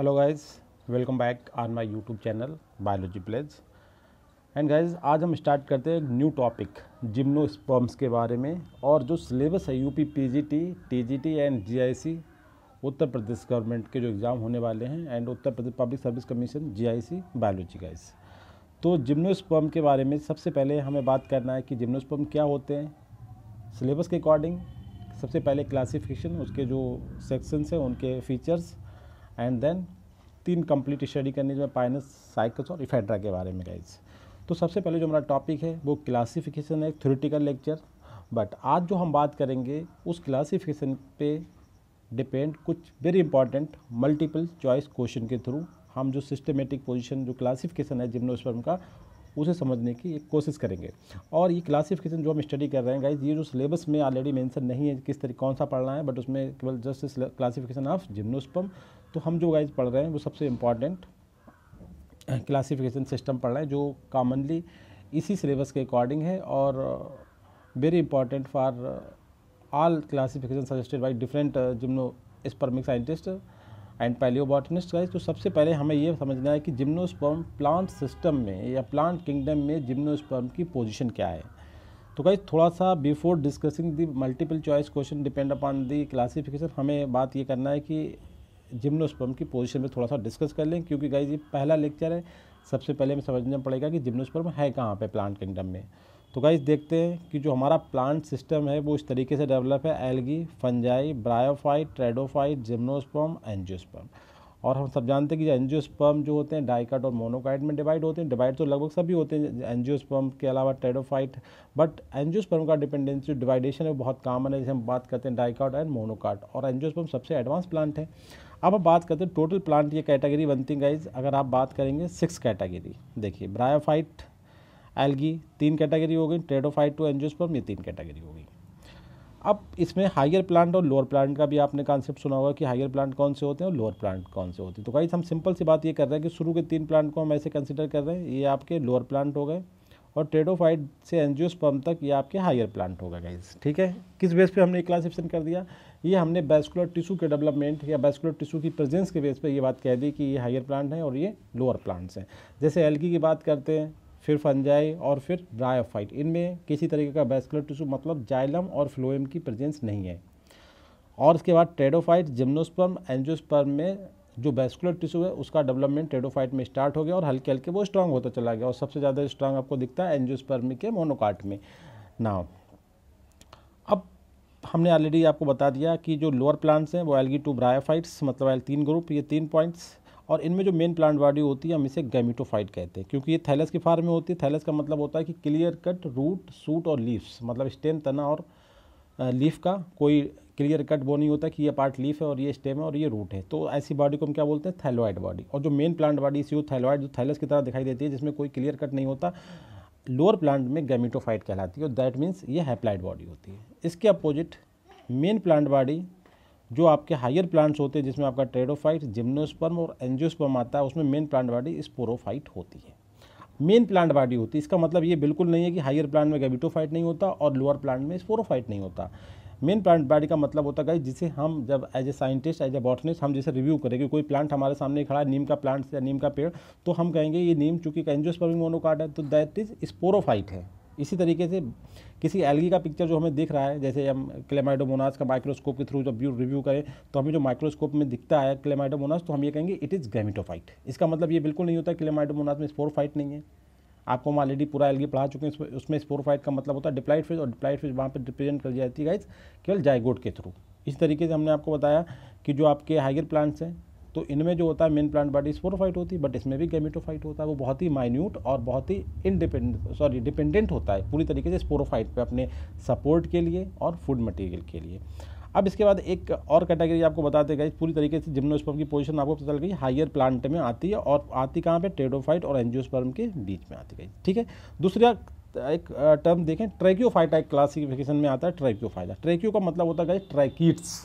Hello guys, welcome back on my YouTube channel biology plays. And guys, आज हम start करते हैं एक न्यू टॉपिक जिम्नोस्पर्म्स के बारे में। और जो सिलेबस है UP PGT, TGT and GIC Uttar Pradesh government के जो एग्ज़ाम होने वाले हैं and Uttar Pradesh public service commission GIC biology guys. तो जिम्नोस्पर्म के बारे में सबसे पहले हमें बात करना है कि जिम्नोस्पर्म क्या होते हैं सिलेबस के अकॉर्डिंग। सबसे पहले क्लासिफिकेशन, उसके जो सेक्शंस हैं उनके features, and then 3 complete study करनी है पाइनस, साइकस और इफेड्रा के बारे में गाइज। तो सबसे पहले जो हमारा टॉपिक है वो क्लासिफिकेशन है, थ्योरेटिकल लेक्चर। बट आज जो हम बात करेंगे उस क्लासिफिकेशन पे डिपेंड कुछ very important multiple choice question के थ्रू हम जो सिस्टमेटिक पोजीशन जो क्लासिफिकेशन है जिम्नोस्पर्म का उसे समझने की एक कोशिश करेंगे। और ये क्लासिफिकेशन जो हम स्टडी कर रहे हैं गाइज, ये जो सिलेबस में ऑलरेडी मेंशन नहीं है किस तरीके कौन सा पढ़ना है, बट उसमें केवल जस्ट क्लासिफिकेशन ऑफ जिम्नोस्पर्म। तो हम जो गाइज पढ़ रहे हैं वो सबसे इम्पॉर्टेंट क्लासिफिकेशन सिस्टम पढ़ रहे हैं जो कॉमनली इसी सिलेबस के अकॉर्डिंग है और very important for all classification suggested by different gymnospermic scientist and paleobotanist guys. तो सबसे पहले हमें ये समझना है कि जिम्नोस्पर्म प्लांट सिस्टम में या प्लांट किंगडम में जिम्नोस्पर्म की पोजीशन क्या है। तो गाइज थोड़ा सा before discussing the multiple choice question depend upon the classification, हमें बात ये करना है कि जिम्नोस्पर्म की पोजीशन में थोड़ा सा डिस्कस कर लें, क्योंकि गाइज ये पहला लेक्चर है। सबसे पहले हमें समझना पड़ेगा कि जिम्नोस्पर्म है कहाँ पे प्लांट किंगडम में। तो गाइज देखते हैं कि जो हमारा प्लांट सिस्टम है वो इस तरीके से डेवलप है: algae, fungi, bryophyte, pteridophyte, gymnosperm, angiosperm. और हम सब जानते हैं कि एंजियोस्पर्म जो होते हैं डाइकाट और मोनोकाइट में डिवाइड होते हैं। डिवाइड तो लगभग सभी होते हैं एंजियोस्पर्म के अलावा ट्रेडोफाइट, बट एंजियोस्पर्म का डिपेंडेंसी डिवाइडेशन है बहुत कॉमन है। जैसे हम बात करते हैं डाइकाट एंड मोनोकाट, और एंजियोस्पर्म सबसे एडवांस प्लांट है। अब हम बात करते हैं टोटल प्लांट ये कैटेगरी बनती है गाइज। अगर आप बात करेंगे 6 कैटेगरी, देखिए ब्रायोफाइट, एल्गी 3 कैटेगरी हो गई, ट्रेडोफाइट टू एंजियोस्पर्म ये 3 कैटेगरी हो गई। अब इसमें हायर प्लांट और लोअर प्लांट का भी आपने कॉन्सेप्ट सुना होगा कि हायर प्लांट कौन से होते हैं और लोअर प्लांट कौन से होते हैं। तो गाइस हम सिंपल सी बात ये कर रहे हैं कि शुरू के 3 प्लांट को हम ऐसे कंसिडर कर रहे हैं, ये आपके लोअर प्लांट हो गए, और ट्रेडोफाइट से एंजियोस्पर्म तक ये आपके हायर प्लांट होगा गाइस। ठीक है, किस बेस पे हमने क्लासिफिकेशन कर दिया, ये हमने वैस्कुलर टिश्यू के डेवलपमेंट या वैस्कुलर टिश्यू की प्रेजेंस के बेस पे ये बात कह दी कि ये हायर प्लांट हैं और ये लोअर प्लांट्स हैं। जैसे एल्गी की बात करते हैं, फिर फंजाई और फिर ब्रायोफाइट, इनमें किसी तरीके का वैस्कुलर टिश्यू मतलब जाइलम और फ्लोएम की प्रेजेंस नहीं है। और उसके बाद ट्रेडोफाइट, जिम्नोस्पर्म, एंजियोस्पर्म में जो वैस्कुलर टिश्यू है उसका डेवलपमेंट ट्रेडोफाइट में स्टार्ट हो गया और हल्के हल्के वो स्ट्रांग होता चला गया, और सबसे ज़्यादा स्ट्रांग आपको दिखता है एंजियोस्पर्म के मोनोकाट में। नाउ अब हमने ऑलरेडी आपको बता दिया कि जो लोअर प्लांट्स हैं वो एल्गी टू ब्रायोफाइट्स, मतलब एल 3 ग्रुप, ये 3 पॉइंट्स। और इनमें जो मेन प्लांट बॉडी होती है हम इसे गैमेटोफाइट कहते हैं, क्योंकि ये थैलस की फॉर्म में होती है। थैलस का मतलब होता है कि क्लियर कट रूट, सूट और लीव्स, मतलब स्टेम, तना और लीफ का कोई क्लियर कट वो नहीं होता कि ये पार्ट लीफ है और ये स्टेम है और ये रूट है। तो ऐसी बॉडी को हम क्या बोलते हैं, थैलोइड बॉडी। और जो मेन प्लांट बॉडी इसी थैलोइड, जो थैलस की तरह दिखाई देती है जिसमें कोई क्लियर कट नहीं होता, लोअर प्लांट में गैमेटोफाइट कहलाती है, और दैट मीन्स ये हैप्लाइड बॉडी होती है। इसके अपोजिट मेन प्लांट बॉडी जो आपके हायर प्लांट्स होते हैं जिसमें आपका ट्रेडोफाइट, जिम्नोस्पर्म और एंजियोस्पर्म आता है, उसमें मेन प्लांट बॉडी स्पोरोफाइट होती है, मेन प्लांट बॉडी होती है। इसका मतलब ये बिल्कुल नहीं है कि हायर प्लांट में गैमेटोफाइट नहीं होता और लोअर प्लांट में स्पोरोफाइट नहीं होता। मेन प्लांट बॉडी का मतलब होता है जिसे हम जब as a scientist, as a botanist हम जैसे रिव्यू करेंगे, कोई प्लांट हमारे सामने खड़ा है, नीम का प्लांट या नीम का पेड़, तो हम कहेंगे ये नीम चूंकि एंजियोस्पर्मिक मोनोकाट है तो दैट इज स्पोरोफाइट है। इसी तरीके से किसी एल्गी का पिक्चर जो हमें दिख रहा है, जैसे हम क्लेमाइडोमोनास का माइक्रोस्कोप के थ्रू जब रिव्यू करें तो हमें जो माइक्रोस्कोप में दिखता है क्लेमाइडोमोनास, तो हम ये कहेंगे इट इज़ गैमेटोफाइट। इसका मतलब ये बिल्कुल नहीं होता क्लेमाइडोमोनास में स्पोरोफाइट नहीं है। आपको हम ऑलरेडी पूरा एल्गी पढ़ा चुके हैं, उसमें स्पोरोफाइट का मतलब होता है डिप्लॉइड फेज, और डिप्लॉइड फेज वहाँ पे रिप्रेजेंट कर जाती है गाइस केवल जाइगोट के थ्रू। इस तरीके से हमने आपको बताया कि जो आपके हायर प्लांट्स हैं तो इनमें जो होता है मेन प्लांट बॉडी स्पोरोफाइट होती है, बट इसमें भी गैमेटोफाइट होता है। वो बहुत ही माइन्यूट और बहुत ही डिपेंडेंट होता है पूरी तरीके से स्पोरोफाइट पे अपने सपोर्ट के लिए और फूड मटेरियल के लिए। अब इसके बाद एक और कैटेगरी आपको बताते गए, पूरी तरीके से जिम्नोस्पर्म की पोजीशन आपको पता चल गई, हायर प्लांट में आती है, और आती कहाँ पे, ट्रेडोफाइट और एंजियोस्पर्म के बीच में आती गई। ठीक है, दूसरा एक टर्म देखें, ट्रैकियोफाइटा एक क्लासिफिकेशन में आता है। ट्रैकियोफाइटा, ट्रैकियो का मतलब होता है ट्रैकीट्स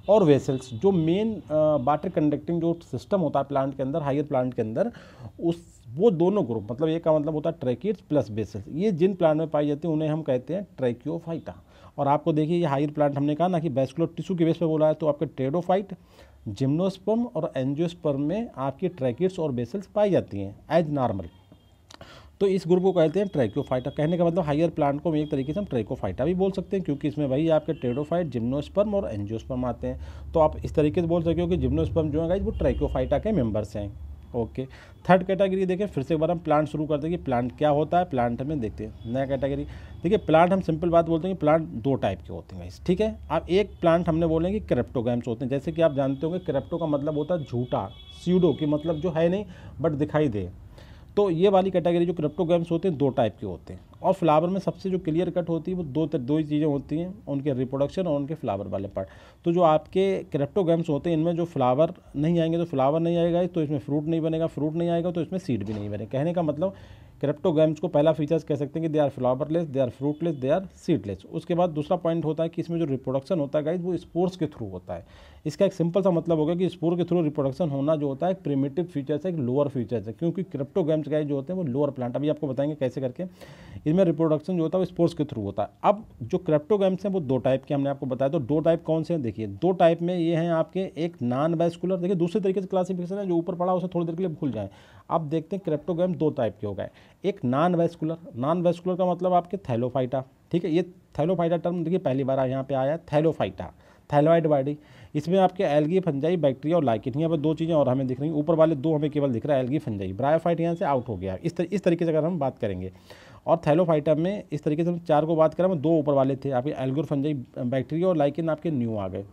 और वेसल्स, जो मेन वाटर कंडक्टिंग जो सिस्टम होता है प्लांट के अंदर, हायर प्लांट के अंदर, उस वो दोनों ग्रुप, मतलब एक का मतलब होता है ट्रैकीट्स प्लस वेसल्स, ये जिन प्लांट में पाई जाती है उन्हें हम कहते हैं ट्रैकियोफाइटा। और आपको देखिए ये हायर प्लांट हमने कहा ना कि वैस्कुलर टिश्यू के बेस पे बोला है, तो आपके ट्रेडोफाइट, जिम्नोस्पर्म और एंजियोस्पर्म में आपकी ट्रैकिड्स और बेसल्स पाई जाती हैं एज नॉर्मल। तो इस ग्रुप को कहते हैं ट्रैक्योफाइटा। कहने का मतलब हायर प्लांट को एक तरीके से हम ट्रैकोफाइटा भी बोल सकते हैं, क्योंकि इसमें वही आपके टेरोफाइट, जिम्नोस्पर्म और एंजियोस्पर्म आते हैं। तो आप इस तरीके से बोल सकते हो कि जिम्नोस्पर्म जो है गाइस वो ट्रैकोफाइटा के मेंबर्स हैं। ओके, थर्ड कैटेगरी देखें, फिर से एक बार हम प्लांट शुरू करते हैं कि प्लांट क्या होता है। प्लांट में देखते हैं नया कैटेगरी। देखिए प्लांट हम सिंपल बात बोलते हैं कि प्लांट दो टाइप के होते हैं गाइस, ठीक है। आप एक प्लांट हमने बोलेंगे क्रिप्टोगैम्स होते हैं, जैसे कि आप जानते होंगे क्रिप्टो का मतलब होता है झूठा, स्यूडो की मतलब जो है नहीं बट दिखाई दे। तो ये वाली कैटेगरी जो क्रिप्टोगैम्स होते हैं दो टाइप के होते हैं। और फ्लावर में सबसे जो क्लियर कट होती है वो दो ही चीज़ें होती हैं, उनके रिप्रोडक्शन और उनके फ्लावर वाले पार्ट। तो जो आपके क्रिप्टोगैम्स होते हैं इनमें जो फ्लावर नहीं आएंगे तो फ्लावर नहीं आएगा, तो इसमें फ्रूट नहीं बनेगा, फ्रूट नहीं आएगा तो इसमें सीड भी नहीं बनेगा। कहने का मतलब क्रिप्टोगैम्स को पहला फीचर्स कह सकते हैं कि they are flowerless, they are fruitless, they are seedless. उसके बाद दूसरा पॉइंट होता है कि इसमें जो रिप्रोडक्शन होता है गाइस वो स्पोर्स के थ्रू होता है। इसका एक सिंपल सा मतलब होगा कि स्पोर के थ्रू रिप्रोडक्शन होना जो होता है एक प्रिमिटिव फीचर्स है, एक लोअर फीचर्स है, क्योंकि क्रिप्टोगैम्स गाइस जो होते हैं वो लोअर प्लांट, अभी आपको बताएंगे कैसे करके इनमें रिप्रोडक्शन जो होता है वो स्पोर्स के थ्रू होता है। अब जो क्रिप्टोगैम्स हैं वो दो टाइप के हमने आपको बताया। तो दो टाइप कौन से हैं देखिए, दो टाइप में ये हैं आपके, एक नॉन वैस्कुलर, देखिए दूसरे तरीके से क्लासिफिकेशन है, जो ऊपर पड़ा उसे थोड़ी देर के लिए भूल जाएं। अब देखते हैं क्रिप्टोगैम्स दो टाइप के हो गए। एक नॉन वैस्कुलर, नॉन वैस्कुलर का मतलब आपके थैलोफाइटा, ठीक है। ये थैलोफाइटा टर्म देखिए पहली बार यहाँ पे आया है, थैलोफाइटा, थैलोइड बॉडी। इसमें आपके एल्गी, फंजाई, बैक्टीरिया और लाइकेन, यहाँ पर दो चीज़ें और हमें दिख रही हैं, ऊपर वाले दो हमें केवल दिख रहा है एल्गी, फंजाई। ब्रायोफाइट यहाँ से आउट हो गया। इस तरीके से अगर हम बात करेंगे, और थैलोफाइटा में इस तरीके से हम चार को बात करें, दो ऊपर वाले थे आपके एल्गी और फंजाई, बैक्टीरिया और लाइकेन आपके न्यू आ गए।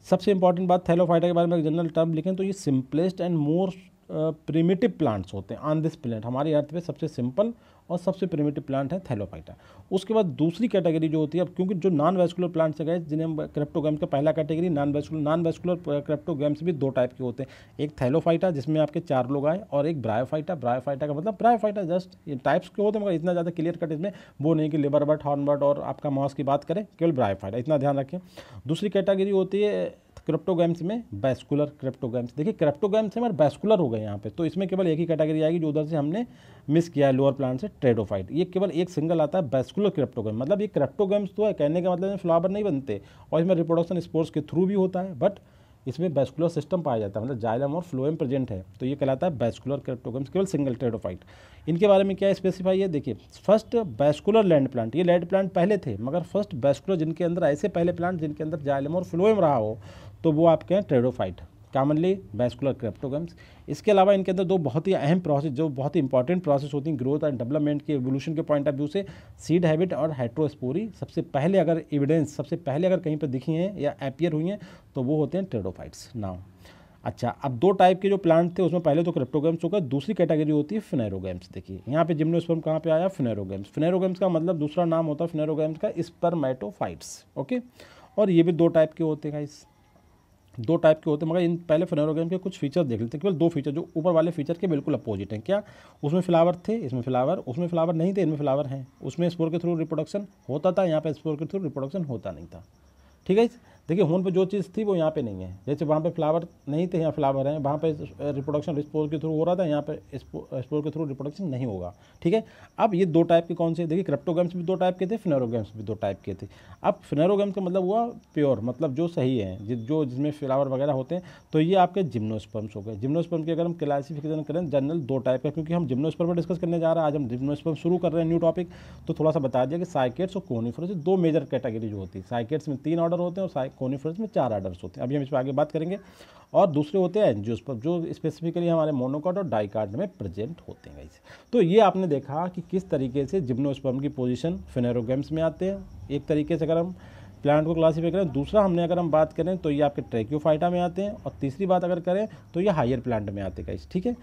सबसे इंपॉर्टेंट बात थैलोफाइटा के बारे में जनरल टर्म लिखें तो ये simplest and more primitive plants होते हैं ऑन दिस प्लेनेट। हमारी अर्थ पे सबसे सिंपल और सबसे प्रिमिटिव प्लांट है थैलोफाइटा। उसके बाद दूसरी कैटेगरी जो होती है, अब क्योंकि जो नॉन वैस्कुलर प्लांट्स है गए जिन्हें हम क्रिप्टोगैम्स का पहला कैटेगरी नॉन वैस्कुलर क्रिप्टोगैम्स भी दो टाइप के होते हैं। एक थैलोफाइटा जिसमें आपके चार लोग आए, और एक ब्रायोफाइटा। ब्रायोफाइटा का मतलब ब्रायोफाइटा जस्ट ये टाइप्स के होते हैं, मगर इतना ज़्यादा क्लियर कट इसमें वो नहीं कि लिवर बर्ड, हॉर्न बर्ड और आपका मॉस की बात करें, केवल ब्रायोफाइटा, इतना ध्यान रखें। दूसरी कैटेगरी होती है क्रिप्टोगैम्स में वैस्कुलर क्रिप्टोगैम्स। देखिए क्रिप्टोगैम्स हमारे वैस्कुलर हो गए यहाँ पे, तो इसमें केवल एक ही कैटेगरी आएगी जो उधर से हमने मिस किया है लोअर प्लांट से, ट्रेडोफाइट। ये केवल एक सिंगल आता है वैस्कुलर क्रिप्टोगैम, मतलब ये क्रिप्टोगैम्स तो है, कहने का मतलब फ्लावर नहीं बनते और इसमें रिप्रोडक्शन स्पोर्स के थ्रू भी होता है, बट इसमें वैस्कुलर सिस्टम पाया जाता है, मतलब जाइलम और फ्लोएम प्रेजेंट है, तो ये कहलाता है वैस्कुलर क्रिप्टोगैम्स, केवल सिंगल ट्रेडोफाइट। इनके बारे में क्या स्पेसिफाई है देखिए, फर्स्ट वैस्कुलर लैंड प्लांट, ये लैंड प्लांट पहले थे मगर फर्स्ट वैस्कुलर जिनके अंदर ऐसे पहले प्लांट जिनके अंदर जाइलम और फ्लोएम रहा हो, तो वो आपके हैं ट्रेडोफाइट, कॉमनली वैस्कुलर क्रिप्टोगैम्स। इसके अलावा इनके अंदर दो बहुत ही अहम प्रोसेस, जो बहुत ही इंपॉर्टेंट प्रोसेस होती हैं ग्रोथ एंड डेवलपमेंट के एवोल्यूशन के पॉइंट ऑफ व्यू से, सीड हैबिट और हेट्रोस्पोरी। सबसे पहले अगर एविडेंस, सबसे पहले अगर कहीं पर दिखी हैं या अपीयर हुई हैं तो वो होते हैं ट्रेडोफाइट्स। नाउ अच्छा, अब दो टाइप के जो प्लांट थे उसमें पहले तो क्रिप्टोगैम्स होगा, दूसरी कैटेगरी होती है फिनेरोगैम्स। देखिए यहाँ पे जिम्नोस्पर्म कहाँ पे आया, फिनेरोगैम्स। फिनेरोगैम्स का मतलब दूसरा नाम होता है फिनेरोगैम्स का स्पर्मेटोफाइट्स। ओके, और ये भी दो टाइप के होते हैं गाइस, दो टाइप के होते हैं, मगर इन पहले फिनेरोगैम के कुछ फीचर देख लेते हैं, केवल दो फीचर जो ऊपर वाले फीचर के बिल्कुल अपोजिट हैं। क्या उसमें फ्लावर थे, इसमें फ्लावर, उसमें फ्लावर नहीं थे, इनमें फ्लावर हैं। उसमें स्पोर के थ्रू रिप्रोडक्शन होता था, यहाँ पे स्पोर के थ्रू रिप्रोडक्शन होता नहीं था, ठीक है। देखिए होन पे जो चीज़ थी वो यहाँ पे नहीं है, जैसे वहाँ पे फ्लावर नहीं थे यहाँ फ्लावर हैं, वहाँ पे रिप्रोडक्शन स्पोर के थ्रू हो रहा था, यहाँ पे स्पोर के थ्रू रिप्रोडक्शन नहीं होगा, ठीक है। अब ये दो टाइप के कौन से, देखिए क्रिप्टोगैम्स भी दो टाइप के थे, फिनेरोगैम्स भी दो टाइप के थे। अब फिनेरोगैम्स का मतलब हुआ प्योर, मतलब जो सही है, जो जिसमें फ्लावर वगैरह होते हैं, तो ये आपके जिम्नोस्पर्म्स हो गए। जिम्नोस्पर्म की अगर हम क्लासिफिकेशन करें जनरल दो टाइप का, क्योंकि हम जिम्नोस्पर्म पर डिस्कस करने जा रहे हैं आज, हम जिम्नोस्पर्म शुरू कर रहे हैं न्यू टॉपिक, तो थोड़ा सा बता दिया कि साइकेट्स और कोनिफरस दो मेजर कैटेगरी जो होती है। साइकेट्स में 3 ऑर्डर होते हैं और कोनिफरस में 4 ऑर्डर्स होते हैं, अभी हम इस पर आगे बात करेंगे। और दूसरे होते हैं एंजियोस्पर्म, जो स्पेसिफिकली हमारे मोनोकॉट और डाइकॉट में प्रेजेंट होते हैं। तो ये आपने देखा कि किस तरीके से जिम्नोस्पर्म की पोजीशन फिनेरोगैम्स में आते हैं, एक तरीके से अगर हम प्लांट को क्लासीफाई करें। दूसरा हमने अगर हम बात करें तो ये आपके ट्रैक्योफाइटा में आते हैं, और तीसरी बात अगर करें तो ये हायर प्लांट में आते हैं, ठीक है।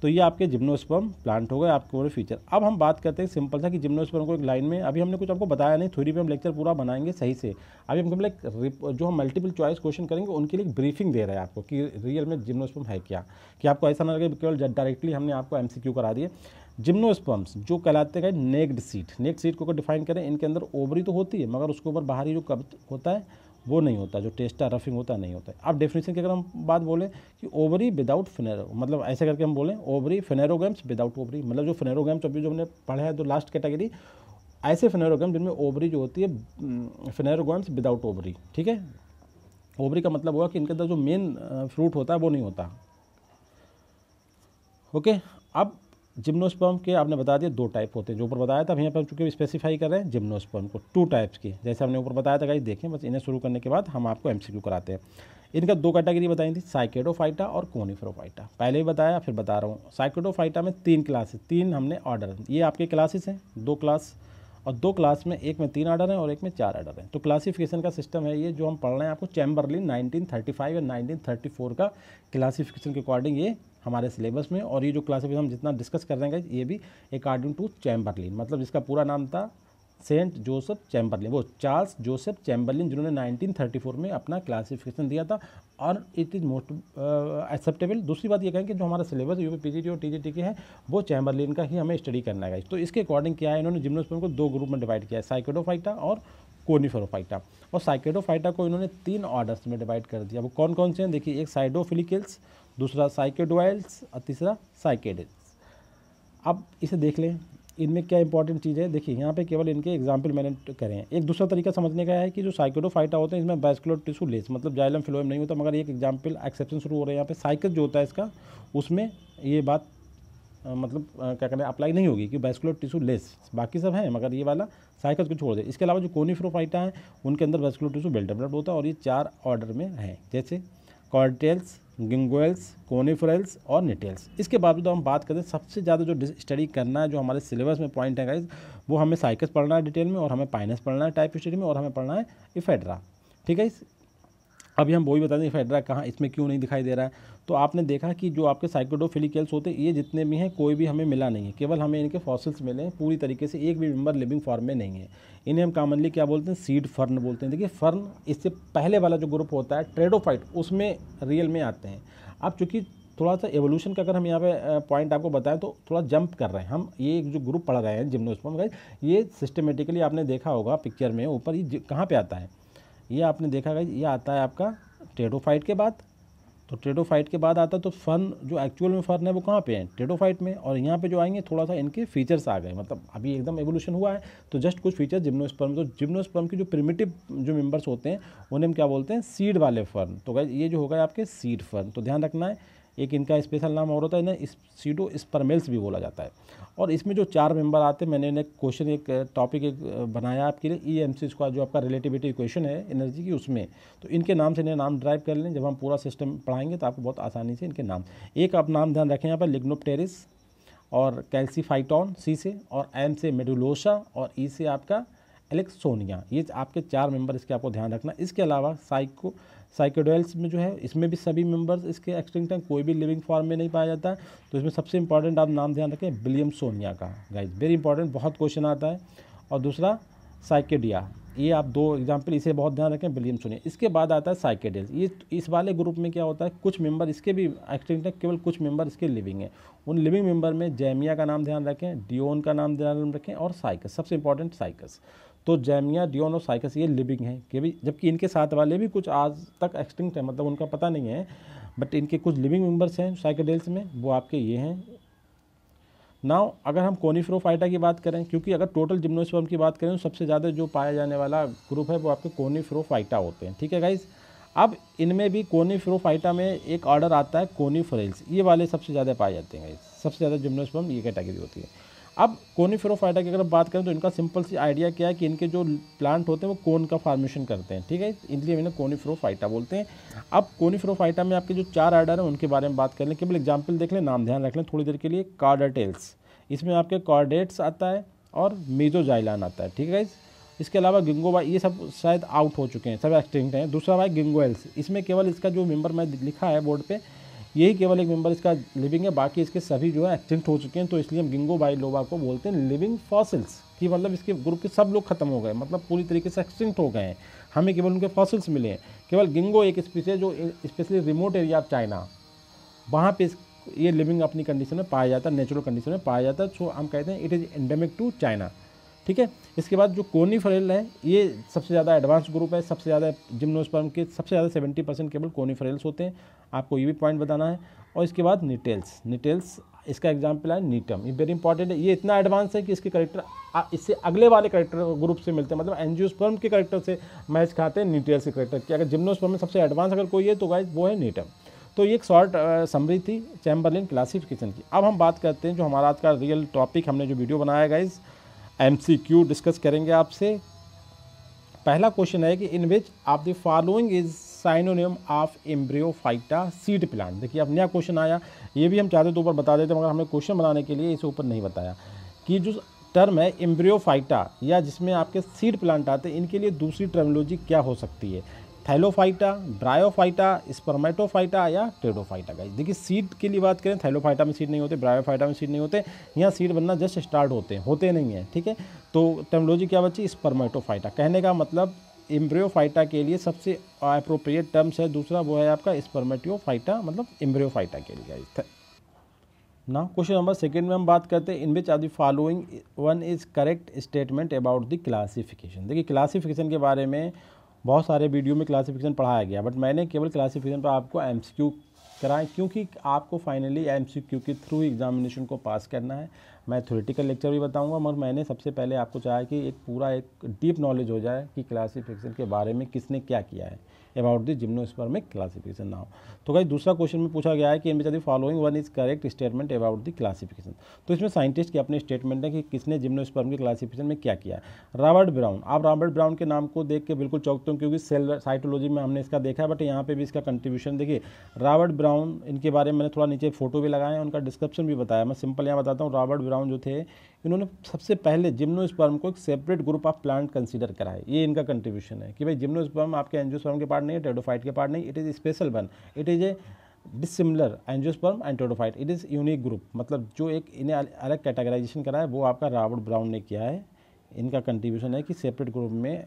तो ये आपके जिम्नोस्पर्म प्लांट हो गए आपके पूरे फीचर। अब हम बात करते हैं सिंपल सा कि जिम्नोस्पर्म को एक लाइन में, अभी हमने कुछ आपको बताया नहीं, थ्योरी पे हम लेक्चर पूरा बनाएंगे सही से। अभी हम केवल जो हम मल्टीपल चॉइस क्वेश्चन करेंगे उनके लिए ब्रीफिंग दे रहे हैं आपको कि रियल में जिम्नोस्पर्म है क्या, कि आपको ऐसा ना लगे केवल डायरेक्टली हमने आपको MCQ करा दिए। जिम्नोस्पर्म्स जो कहलाते हैं नेक्ड सीड, नेक्ड सीड को अगर डिफाइन करें, इनके अंदर ओवरी तो होती है मगर उसके ऊपर बाहरी जो कब्ज होता है वो नहीं होता, जो टेस्टा रफिंग होता नहीं होता है। अब डेफिनेशन की अगर हम बात बोलें कि ओवरी विदाउट फिनेरो, मतलब ऐसे करके हम बोलें ओवरी फिनेरोगैम्स विदाउट ओवरी, मतलब जो फिनेरोगैम्स अभी जो हमने पढ़ा है तो लास्ट कैटेगरी ऐसे फिनेरोगैम्स जिनमें ओवरी जो होती है, फिनेरोगैम्स विदाउट ओवरी, ठीक है। ओवरी का मतलब हुआ कि इनके अंदर जो मेन फ्रूट होता है वो नहीं होता। ओके, अब जिम्नोस्पर्म के आपने बता दिया 2 टाइप होते हैं, जो ऊपर बताया था। अब यहाँ पर चूँकि स्पेसिफाई कर रहे हैं जिम्नोस्पर्म को 2 टाइप्स की, जैसे हमने ऊपर बताया था गाइस। देखें बस इन्हें शुरू करने के बाद हम आपको एमसीक्यू कराते हैं। इनका 2 कैटेगरी बताई थी, साइकेडोफाइटा और कोनिफेरोफाइटा। पहले ही बताया फिर बता रहा हूँ। साइकेडोफाइटा में 3 क्लासेस, 3 हमने ऑर्डर, ये आपके क्लासेस हैं 2 क्लास, और 2 क्लास में एक में 3 ऑर्डर हैं और एक में 4 ऑर्डर हैं। तो क्लासिफिकेशन का सिस्टम है ये जो हम पढ़ रहे हैं आपको, चैम्बरलिन 1935 या 1934 का क्लासिफिकेशन के अकॉर्डिंग ये हमारे सिलेबस में। और ये जो क्लासिफिकेशन हम जितना डिस्कस कर रहे हैं ये भी अकॉर्डिंग टू चैम्बरलिन, मतलब जिसका पूरा नाम था सेंट जोसेफ चैम्बरलिन, वो चार्ल्स जोसेफ चैम्बरलिन, जिन्होंने 1934 में अपना क्लासिफिकेशन दिया था, और इट इज़ मोस्ट एक्सेप्टेबल। दूसरी बात ये कहें कि जो हमारा सिलेबस यूपी पीजीटी और टीजीटी के हैं वो चैम्बरलिन का ही हमें स्टडी करना है। तो इसके अकॉर्डिंग क्या है, इन्होंने जिम्नोस्पर्म को 2 ग्रुप में डिवाइड किया है, साइकेडोफाइटा और कोनिफेरोफाइटा। और साइकेडोफाइटा को इन्होंने 3 ऑर्डर्स में डिवाइड कर दिया। वो कौन कौन से हैं देखिए, एक साइडोफिलिकल्स, दूसरा साइकेडोइल्स और तीसरा साइकेडिल्स। अब इसे देख लें, इनमें क्या इंपॉर्टेंट चीज़ है। देखिए यहाँ पे केवल इनके एग्जाम्पल मैंने करे हैं। एक दूसरा तरीका समझने का है कि जो साइकेडोफाइटा होते हैं इसमें वैस्कुलर टिश्यू लेस, मतलब जाइलम फिलोएम नहीं होता, मगर एक एग्जाम्पल एक्सेप्शन शुरू हो रहे हैं यहाँ पे। साइकस जो होता है इसका, उसमें ये बात मतलब क्या कहते हैं अप्लाई नहीं होगी कि वैस्कुलर टिश्यू लेस, बाकी सब हैं मगर ये वाला साइकस को छोड़ दे। इसके अलावा जो कोनिफेरोफाइटा है उनके अंदर वैस्कुलर टिश्यू डेवलप्ड होता है, और ये 4 ऑर्डर में हैं, जैसे कॉर्टेल्स, गिंगुएल्स, कोनिफेरल्स और निटेल्स। इसके बावजूद हम बात करें सबसे ज़्यादा जो स्टडी करना है, जो हमारे सिलेबस में पॉइंट है गाइस, वो हमें साइकस पढ़ना है डिटेल में, और हमें पाइनस पढ़ना है टाइप स्टडी में, और हमें पढ़ना है इफेड्रा। ठीक है, अभी हम वही बता दें इफेड्रा कहाँ, इसमें क्यों नहीं दिखाई दे रहा है। तो आपने देखा कि जो आपके साइकोडोफिलिकल्स होते हैं ये जितने भी हैं कोई भी हमें मिला नहीं है, केवल हमें इनके फॉसिल्स मिले हैं, पूरी तरीके से एक भी मेंबर लिविंग फॉर्म में नहीं है। इन्हें हम कॉमनली क्या बोलते हैं, सीड फर्न बोलते हैं। देखिए फर्न इससे पहले वाला जो ग्रुप होता है ट्रेडोफाइट, उसमें रियल में आते हैं। अब चूँकि थोड़ा सा एवोल्यूशन का अगर हम यहाँ पे पॉइंट आपको बताएं तो थोड़ा जंप कर रहे हैं हम। ये जो ग्रुप पढ़ रहे हैं जिम्नोस्पर्म गाइस, ये सिस्टमेटिकली आपने देखा होगा पिक्चर में ऊपर, ये कहाँ पे आता है, ये आपने देखा गाइस, ये आता है आपका टेडोफाइट के बाद। तो टेडोफाइट के बाद आता है, तो फर्न जो एक्चुअल में फर्न है वो कहाँ पे है, टेडोफाइट में। और यहाँ पे जो आएंगे थोड़ा सा इनके फीचर्स आ गए, मतलब अभी एकदम एवोल्यूशन हुआ है तो जस्ट कुछ फीचर जिम्नोस्पर्म। तो जिम्नोस्पर्म की जो प्रिमिटिव जो मेंबर्स होते हैं उन्हें हम क्या बोलते हैं, सीड वाले फर्न। तो गाइस ये जो होगा आपके सीड फर्न, तो ध्यान रखना है। एक इनका स्पेशल नाम और होता है ना, सीडो स्पर्मेल्स भी बोला जाता है। और इसमें जो 4 मेंबर आते हैं, मैंने एक क्वेश्चन एक टॉपिक एक बनाया आपके लिए, EMC का जो आपका रिलेटिविटी इक्वेशन है एनर्जी की, उसमें तो इनके नाम से इन्हें नाम ड्राइव कर लें। जब हम पूरा सिस्टम पढ़ाएंगे तो आपको बहुत आसानी से इनके नाम, एक आप नाम ध्यान रखें यहाँ पर, लिग्नोप्टेरिस और कैल्सीफाइटॉन सी से, और M से मेडुलोसा, और E से आपका एलेक्सोनिया। ये आपके 4 मेंबर इसके आपको ध्यान रखना। इसके अलावा साइकोडेल्स में जो है इसमें भी सभी मेंबर्स इसके एक्सटिंक्ट हैं, कोई भी लिविंग फॉर्म में नहीं पाया जाता। तो इसमें सबसे इंपॉर्टेंट आप नाम ध्यान रखें विलियमसोनिया का, गाइस वेरी इंपॉर्टेंट, बहुत क्वेश्चन आता है। और दूसरा साइकेडिया, ये आप 2 एग्जाम्पल इसे बहुत ध्यान रखें, विलियमसोनिया। इसके बाद आता है साइकेडेल्स। ये इस वाले ग्रुप में क्या होता है, कुछ मेंबर इसके भी एक्सटिंक्ट हैं, केवल कुछ मेंबर इसके लिविंग हैं। उन लिविंग मेंबर में जैमिया का नाम ध्यान रखें, डियोन का नाम ध्यान रखें, और साइकस, सबसे इंपॉर्टेंट साइकस। तो जैमिया, डियोन और साइकस ये लिविंग हैं, कि भी जबकि इनके साथ वाले भी कुछ आज तक एक्सटिंक्ट है, मतलब उनका पता नहीं है, बट इनके कुछ लिविंग मेंबर्स हैं साइकेडेल्स में, वो आपके ये हैं। नाउ अगर हम कोनिफेरोफाइटा की बात करें, क्योंकि अगर टोटल जिम्नोस्पर्म की बात करें तो सबसे ज़्यादा जो पाया जाने वाला ग्रुप है वो आपके कोनिफेरोफाइटा होते हैं। ठीक है गाइज, अब इनमें भी कोनिफेरोफाइटा में एक ऑर्डर आता है कोनिफेरल्स, ये वाले सबसे ज़्यादा पाए जाते हैं गाइज, सबसे ज़्यादा जिम्नोस्पर्म ये कैटेगरी होती है। अब कोनिफेरोफाइटा की अगर बात करें तो इनका सिंपल सी आइडिया क्या है कि इनके जो प्लांट होते हैं वो कोन का फॉर्मेशन करते हैं। ठीक है, इसलिए इन्हें कोनिफेरोफाइटा बोलते हैं। अब कोनिफेरोफाइटा में आपके जो 4 ऑर्डर हैं उनके बारे में बात कर लें, केवल एग्जाम्पल देख लें, नाम ध्यान रख लें थोड़ी देर के लिए। कार्डाटेल्स, इसमें आपके कॉर्डेट्स आता है और मीजोजाइलान आता है। ठीक है गाइस, इसके अलावा गिंगोबाई, ये सब शायद आउट हो चुके हैं, सब एक्सटिंक्ट हैं। दूसरा भाई गिंगोएल्स, इसमें केवल इसका जो मेंबर मैं लिखा है बोर्ड पे, यही केवल एक मेंबर इसका लिविंग है, बाकी इसके सभी जो है एक्सटिंक्ट हो चुके हैं। तो इसलिए हम गिंगो बाइलोबा को बोलते हैं लिविंग फॉसिल्स, कि मतलब इसके ग्रुप के सब लोग खत्म हो गए, मतलब पूरी तरीके से एक्सटिंक्ट हो गए हैं, हमें केवल उनके फॉसिल्स मिले हैं। केवल गिंगो एक स्पीसीज जो specially remote area of China, वहाँ पे ये लिविंग अपनी कंडीशन में पाया जाता है, नेचुरल कंडीशन में पाया जाता है। सो हम कहते हैं it is endemic to China. ठीक है, इसके बाद जो कोनिफेरल है ये सबसे ज़्यादा एडवांस ग्रुप है, सबसे ज़्यादा जिम्नोस्पर्म के सबसे ज़्यादा 70% केवल कोनिफेरल्स होते हैं, आपको ये भी पॉइंट बताना है। और इसके बाद निटेल्स, निटेल्स इसका एग्जाम्पल है नीटम, ये वेरी इंपॉर्टेंट है। ये इतना एडवांस है कि इसके करेक्टर इससे अगले वाले करेक्टर ग्रुप से मिलते हैं, मतलब एंजियोस्पर्म के करेक्टर से मैच खाते हैं न्यूक्लियस के करेक्टर की। अगर जिम्नोस्पर्म में सबसे एडवांस अगर कोई है तो गाइस वो है नीटम। तो ये एक शॉर्ट समरी थी चैम्बरलेन क्लासिफिकेशन की। अब हम बात करते हैं जो हमारा आज का रियल टॉपिक, हमने जो वीडियो बनाया गाइस, MCQ डिस्कस करेंगे आपसे। पहला क्वेश्चन है कि in which of the following is synonym of embryophyta seed plant. देखिए अब नया क्वेश्चन आया, ये भी हम चाहते तो ऊपर बता देते मगर हमने क्वेश्चन बनाने के लिए इसे ऊपर नहीं बताया कि जो टर्म है एम्ब्रियोफाइटा या जिसमें आपके सीड प्लांट आते हैं, इनके लिए दूसरी टर्मिनोलॉजी क्या हो सकती है? थैलोफाइटा, ब्रायोफाइटा, स्पर्मेटोफाइटा या टेडोफाइटा। गाइस देखिए सीड के लिए बात करें, थैलोफाइटा में सीड नहीं होते, ब्रायोफाइटा में सीड नहीं होते, यहाँ सीड बनना जस्ट स्टार्ट होते नहीं हैं, ठीक है। तो टर्मिनोलॉजी क्या बची? स्पर्मेटोफाइटा। कहने का मतलब एम्ब्रियोफाइटा के लिए सबसे अप्रोप्रिएट टर्म्स है दूसरा, वो है आपका स्पर्मेटोफाइटा, मतलब एम्ब्रियोफाइटा के लिए। ना क्वेश्चन नंबर सेकंड में हम बात करते हैं in which are the following one is correct statement about the classification. देखिए क्लासिफिकेशन के बारे में बहुत सारे वीडियो में क्लासिफिकेशन पढ़ाया गया, बट मैंने केवल क्लासिफिकेशन पर आपको MCQ कराएं, क्योंकि आपको फाइनली MCQ के थ्रू एग्जामिनेशन को पास करना है। मैं थ्योरेटिकल लेक्चर भी बताऊंगा, मगर मैंने सबसे पहले आपको चाहा कि एक पूरा एक डीप नॉलेज हो जाए कि क्लासिफिकेशन के बारे में किसने क्या किया है about the gymnospermic classification now. तो गाइस दूसरा क्वेश्चन में पूछा गया है कि in which of the following one is correct statement about the classification. तो इसमें साइंटिस्ट के अपने स्टेटमेंट है कि किसने जिम्नोस्पर्म के क्लासिफिकेशन में क्या किया है। Robert brown. आप रॉबर्ट ब्राउन के नाम को देख के बिल्कुल चौंकते हो क्योंकि सेल साइटोलॉजी में हमने इसका देखा है, बट यहाँ पे भी इसका कंट्रीब्यूशन देखिए। रॉबर्ट ब्राउन, इनके बारे में मैंने थोड़ा नीचे फोटो भी लगाया है, उनका डिस्क्रिप्शन भी बताया। मैं सिंपल यहाँ बताता हूँ। रॉबर्ट ब्राउन जो थे, इन्होंने सबसे पहले जिम्नोस्पर्म को एक separate group of plant consider करा है। ये इनका कंट्रीब्यूशन है कि भाई जिम्नोस्पर्म आपके एंजियोस्पर्म के पार्ट नहीं है, टेडोफाइट के पार्ट नहीं, it is special one, it is a dissimilar angiosperm and pteridophyte, it is unique group. मतलब जो एक इन्हें अलग कैटेगराइजेशन करा है वो आपका रॉबर्ट ब्राउन ने किया है। इनका कंट्रीब्यूशन है कि सेपरेट ग्रुप में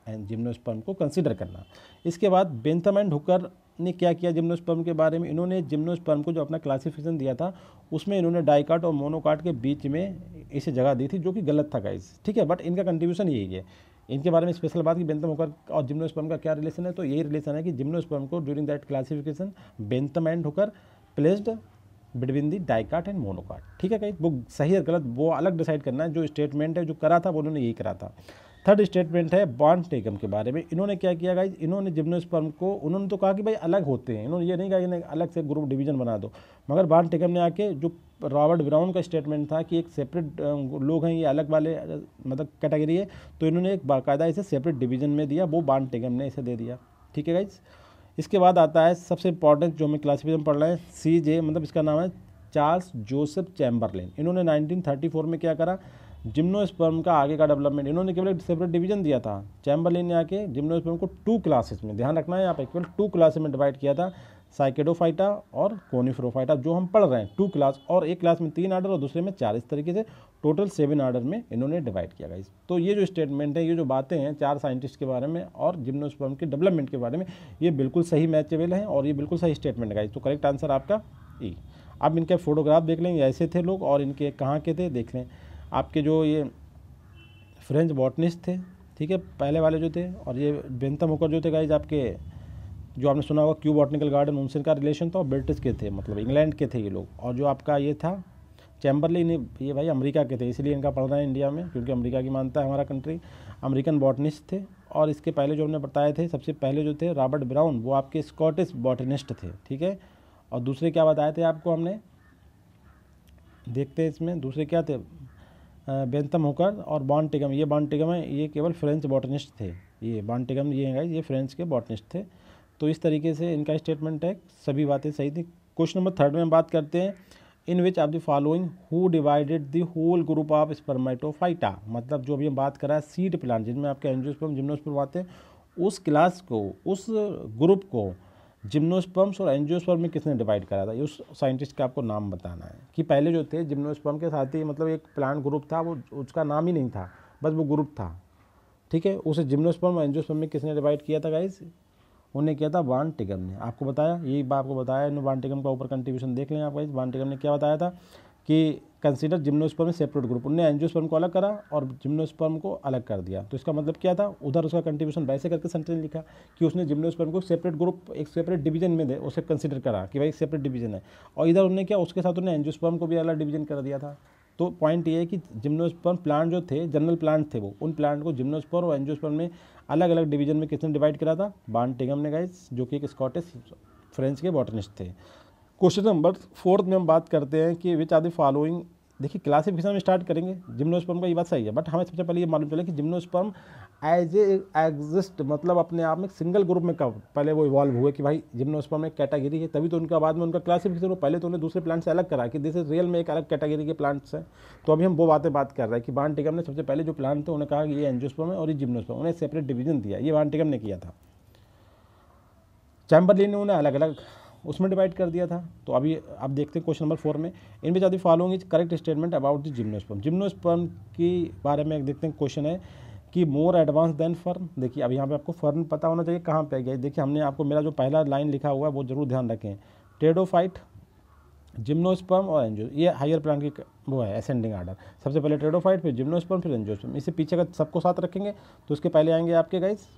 जिम्नोस्पर्म को कंसीडर करना। इसके बाद बेंथम एंड हुकर ने क्या किया जिम्नोस्पर्म के बारे में? इन्होंने जिम्नोस्पर्म को जो अपना क्लासिफिकेशन दिया था उसमें इन्होंने डाइकाट और मोनोकाट के बीच में इसे जगह दी थी, जो कि गलत था गाइस, ठीक है। बट इनका कंट्रीब्यूशन यही है। इनके बारे में स्पेशल बात कि बेंथम हुकर और जिम्नोस्पर्म का क्या रिलेशन है, तो यही रिलेशन है कि जिम्नोस्पर्म को during that classification Bentham and Hooker placed between the dicot and monocot, ठीक है। कहीं वो सही है गलत वो अलग डिसाइड करना है, जो स्टेटमेंट है जो करा था वो उन्होंने यही करा था। थर्ड स्टेटमेंट है बॉन्ड टेकम के बारे में। इन्होंने क्या किया गाइज, इन्होंने जिम्नोस्पर्म को उन्होंने तो कहा कि भाई अलग होते हैं, इन्होंने ये नहीं कहा इन्हें अलग से ग्रुप डिवीजन बना दो, मगर बॉन्ड टेकम ने आके जो रॉबर्ट ब्राउन का स्टेटमेंट था कि एक सेपरेट लोग हैं, ये अलग वाले मतलब कैटेगरी है, तो इन्होंने एक बाकायदा इसे सेपरेट डिवीजन में दिया, वो बॉन्ड टेकम ने इसे दे दिया, ठीक है गाइज। इसके बाद आता है सबसे इंपॉर्टेंट जो हमें क्लासिफिकेशन पढ़ रहे हैं, CJ, मतलब इसका नाम है चार्ल्स जोसेफ चैम्बरलेन। इन्होंने 1934 में क्या करा, जिम्नोस्पर्म का आगे का डेवलपमेंट, इन्होंने केवल एक सेपरेट डिवीजन दिया था। चैम्बरलेन ने आके जिम्नोस्पर्म को 2 क्लासेस में, ध्यान रखना है यहाँ पे, केवल 2 क्लासेस में डिवाइड किया था, साइकेडोफाइटा और कोनिफेरोफाइटा, जो हम पढ़ रहे हैं 2 क्लास, और एक क्लास में 3 आर्डर और दूसरे में 4, इस तरीके से टोटल 7 आर्डर में इन्होंने डिवाइड किया गाइस। तो ये जो स्टेटमेंट है, ये जो बातें हैं 4 साइंटिस्ट के बारे में और जिम्नोस्पर्म के डेवलपमेंट के बारे में, ये बिल्कुल सही मैचेबल है और ये बिल्कुल सही स्टेटमेंट है गाइस। तो करेक्ट आंसर आपका ई। आप इनके फोटोग्राफ देख लेंगे, ऐसे थे लोग, और इनके कहाँ के थे देख लें। आपके जो ये फ्रेंच बॉटनिस्ट थे, ठीक है, पहले वाले जो थे, और ये बेंथम हुकर जो थे गाइज आपके, जो आपने सुना होगा क्यू बॉटनिकल गार्डन, उनसे इनका रिलेशन था, और ब्रिटिश के थे, मतलब इंग्लैंड के थे ये लोग। और जो आपका ये था चैम्बरलेन, ये भाई अमेरिका के थे, इसलिए इनका पढ़ रहे हैं इंडिया में, क्योंकि अमेरिका की मानता है हमारा कंट्री। अमेरिकन बॉटनिस्ट थे। और इसके पहले जो हमने बताए थे, सबसे पहले जो थे रॉबर्ट ब्राउन, वो आपके स्कॉटिश बॉटनिस्ट थे, ठीक है। और दूसरे क्या बताए थे आपको हमने, देखते हैं इसमें दूसरे क्या थे, बेंथम हुकर और बॉन्ड टेकम। ये बॉन्ड टेकम है, ये केवल फ्रेंच बॉटनिस्ट थे, ये बॉन्ड टेकम ये हैं, ये फ्रेंच के बॉटनिस्ट थे। तो इस तरीके से इनका स्टेटमेंट है, सभी बातें सही थी। क्वेश्चन नंबर 3 में हम बात करते हैं, in which of the following who divided the whole group of spermatophyta. मतलब जो भी हम बात कर रहे हैं सीड प्लांट, जिनमें आपके एंजियोस्पर्म जिम्नोस्पर्म आते हैं, उस क्लास को, उस ग्रुप को जिम्नोस्पर्म्स और एंजियोस्पर्म में किसने डिवाइड करा था, ये उस साइंटिस्ट का आपको नाम बताना है। कि पहले जो थे जिम्नोस्पर्म के साथ ही, मतलब एक प्लांट ग्रुप था, वो उसका नाम ही नहीं था, बस वो ग्रुप था, ठीक है। उसे जिम्नोस्पर्म और एंजियोस्पर्म में किसने डिवाइड किया था गाइस, उन्हें किया था बॉन्ड टेकम ने। आपको बताया, यही बात आपको बताया, इन्होंने बॉन्ड टेकम का ऊपर कंट्रीब्यूशन देख लें आप गाइस। बॉन्ड टेकम ने क्या बताया था कि कंसीडर जिम्नोस्पर्म सेपरेट ग्रुप, उन्होंने एंजियोस्पर्म को अलग करा और जिम्नोस्पर्म को अलग कर दिया। तो इसका मतलब क्या था, उधर उसका कंट्रीब्यूशन वैसे करके सेंटेंस लिखा कि उसने जिम्नोस्पर्म को सेपरेट ग्रुप, एक सेपरेट डिवीजन में दे उसे कंसीडर करा कि भाई सेपरेट डिवीजन है, और इधर उन्होंने क्या उसके साथ उन्होंने एंजियोस्पर्म को भी अलग डिवीजन कर दिया था। तो पॉइंट ये है कि जिम्नोस्पर्म प्लांट जो थे, जनरल प्लांट थे, वो उन प्लांट को जिम्नोस्पर्म और एंजियोस्पर्म में अलग अलग डिवीजन में किसने डिवाइड करा था, बार्नटिगम ने गाइस, जो कि एक स्कॉटिश फ्रेंच के बॉटनिस्ट थे। क्वेश्चन नंबर 4 में हम बात करते हैं कि विच आर द फॉलोइंग। देखिए क्लासिफिकेशन में स्टार्ट करेंगे, जिम्नोस्पर्म का ये बात सही है, बट हमें सबसे पहले ये मालूम चले कि जिम्नोस्पर्म एज ए एग्जिस्ट, मतलब अपने आप में सिंगल ग्रुप में कब पहले वो इवॉल्व हुए कि भाई जिम्नोस्पर्म एक कैटेगरी है, तभी तो उनका बाद में उनका क्लासिफिकेशन हो। पहले तो उन्हें दूसरे प्लांट से अलग करा कि दिस इज रियल में एक अलग कैटेगरी के प्लांट्स हैं। तो अभी हम वो बात कर रहे हैं कि बार्नटिगम ने सबसे पहले जो प्लांट थे उन्हें कहा कि ये एंजियोस्पर्म है और ये जिम्नोस्पर्म, उन्हें सेपरेट डिवीजन दिया, ये बार्नटिगम ने किया था। चैम्बरलिन ने उन्हें अलग अलग उसमें डिवाइड कर दिया था। तो अभी आप देखते हैं क्वेश्चन नंबर 4 में, in which are the following is correct statement about the gymnosperm. Gymnosperm के बारे में देखते हैं, क्वेश्चन है कि मोर एडवांस देन फर्न। देखिए अब यहाँ पे आपको फर्न पता होना चाहिए कहाँ पे गया। देखिए हमने आपको, मेरा जो पहला लाइन लिखा हुआ है वो जरूर ध्यान रखें, टेडोफाइट, जिम्नोस्पर्म और एंजियो, ये हायर प्लांट की वो है असेंडिंग आर्डर। सबसे पहले टेडोफाइट, फिर जिम्नोस्पर्म, फिर एंजियोस्पर्म। इससे पीछे का सबको साथ रखेंगे तो उसके पहले आएंगे आपके गाइस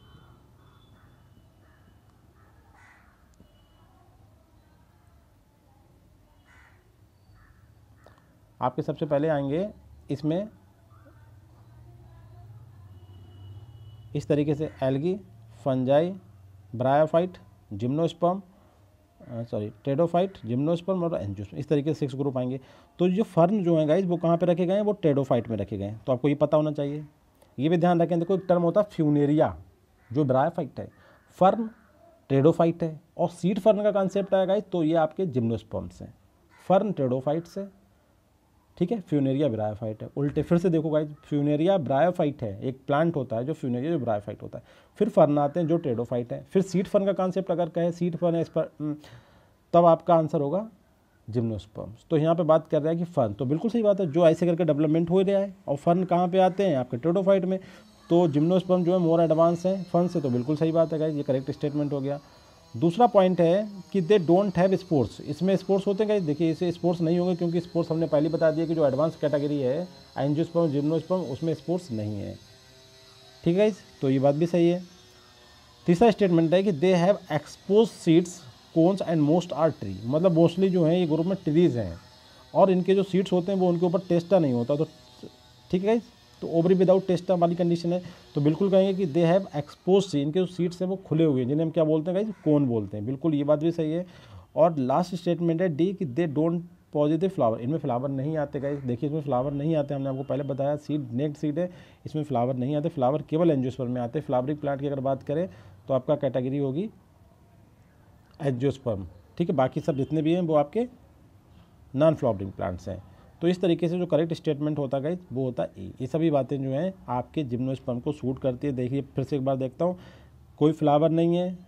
आपके सबसे पहले आएंगे इसमें इस तरीके से algae, fungi, bryophyte, gymnosperm, pteridophyte, gymnosperm और एंजियोस्पर्म, इस तरीके से 6 ग्रुप आएंगे। तो जो फर्न जो है गाइस वो कहाँ पे रखे गए हैं, वो टेडोफाइट में रखे गए हैं। तो आपको ये पता होना चाहिए, ये भी ध्यान रखें। देखो एक टर्म होता है फ्यूनेरिया, जो ब्रायोफाइट है, फर्न टेडोफाइट है, और सीड फर्न का कॉन्सेप्ट आया गाइस तो ये आपके जिम्नोस्पर्म से, फर्न टेडोफाइट से, ठीक है, फ्यूनेरिया ब्रायोफाइट है। उल्टे फिर से देखो गाइस, फ्यूनेरिया ब्रायोफाइट है, एक प्लांट होता है जो फ्यूनेरिया जो ब्रायोफाइट होता है, फिर फर्न आते हैं जो टेडोफाइट है, फिर सीड फर्न का कॉन्सेप्ट अगर कहे सीड फर्न है इस पर, तब आपका आंसर होगा जिम्नोस्पर्म्स। तो यहाँ पे बात कर रहा है कि फर्न, तो बिल्कुल सही बात है, जो ऐसे करके डेवलपमेंट हो रहा है, और फर्न कहाँ पे आते हैं आपके टेडोफाइट में। तो जिम्नोस्पर्म जो है मोर एडवांस है फर्न से, तो बिल्कुल सही बात है गाइस, ये करेक्ट स्टेटमेंट हो गया। दूसरा पॉइंट है कि दे डोंट हैव स्पोर्ट्स, इसमें स्पोर्ट्स होते हैं गाइस, देखिए इसे स्पोर्ट्स नहीं होंगे क्योंकि स्पोर्ट्स हमने पहले बता दिया कि जो एडवांस कैटेगरी है एंजियोस्पर्म, जिम्नोस्पर्म, उसमें स्पोर्ट्स नहीं है, ठीक है गाइस, तो ये बात भी सही है। तीसरा स्टेटमेंट है कि they have expose seeds, cones and most are tree, मतलब मोस्टली जो है ये ग्रुप में ट्रीज हैं, और इनके जो सीड्स होते हैं वो उनके ऊपर टेस्टा नहीं होता। तो ठीक है गाइस, तो ओवरी विदाउट टेस्टा वाली कंडीशन है, तो बिल्कुल कहेंगे कि दे हैव एक्सपोज सी, इनके जो सीड्स हैं वो खुले हुए हैं, जिन्हें हम क्या बोलते हैं गाइस, कोन बोलते हैं, बिल्कुल ये बात भी सही है। और लास्ट स्टेटमेंट है डी कि दे डोंट पॉजिटिव फ्लावर, इनमें फ्लावर नहीं आते गाइस, देखिए इसमें फ्लावर नहीं आते, हमने आपको पहले बताया सीड नेक्ड सीड है, इसमें फ्लावर नहीं आते, फ्लावर केवल एंजियोस्पर्म में आते हैं। फ्लावरिंग प्लांट की अगर बात करें तो आपका कैटेगरी होगी एंजियोस्पर्म, ठीक है, बाकी सब जितने भी हैं वो आपके नॉन फ्लावरिंग प्लांट्स हैं। तो इस तरीके से जो करेक्ट स्टेटमेंट होता है वो होता है ए। ये सभी बातें जो हैं आपके जिम्नोस्पर्म को सूट करती है। देखिए फिर से एक बार देखता हूँ, कोई फ्लावर नहीं है,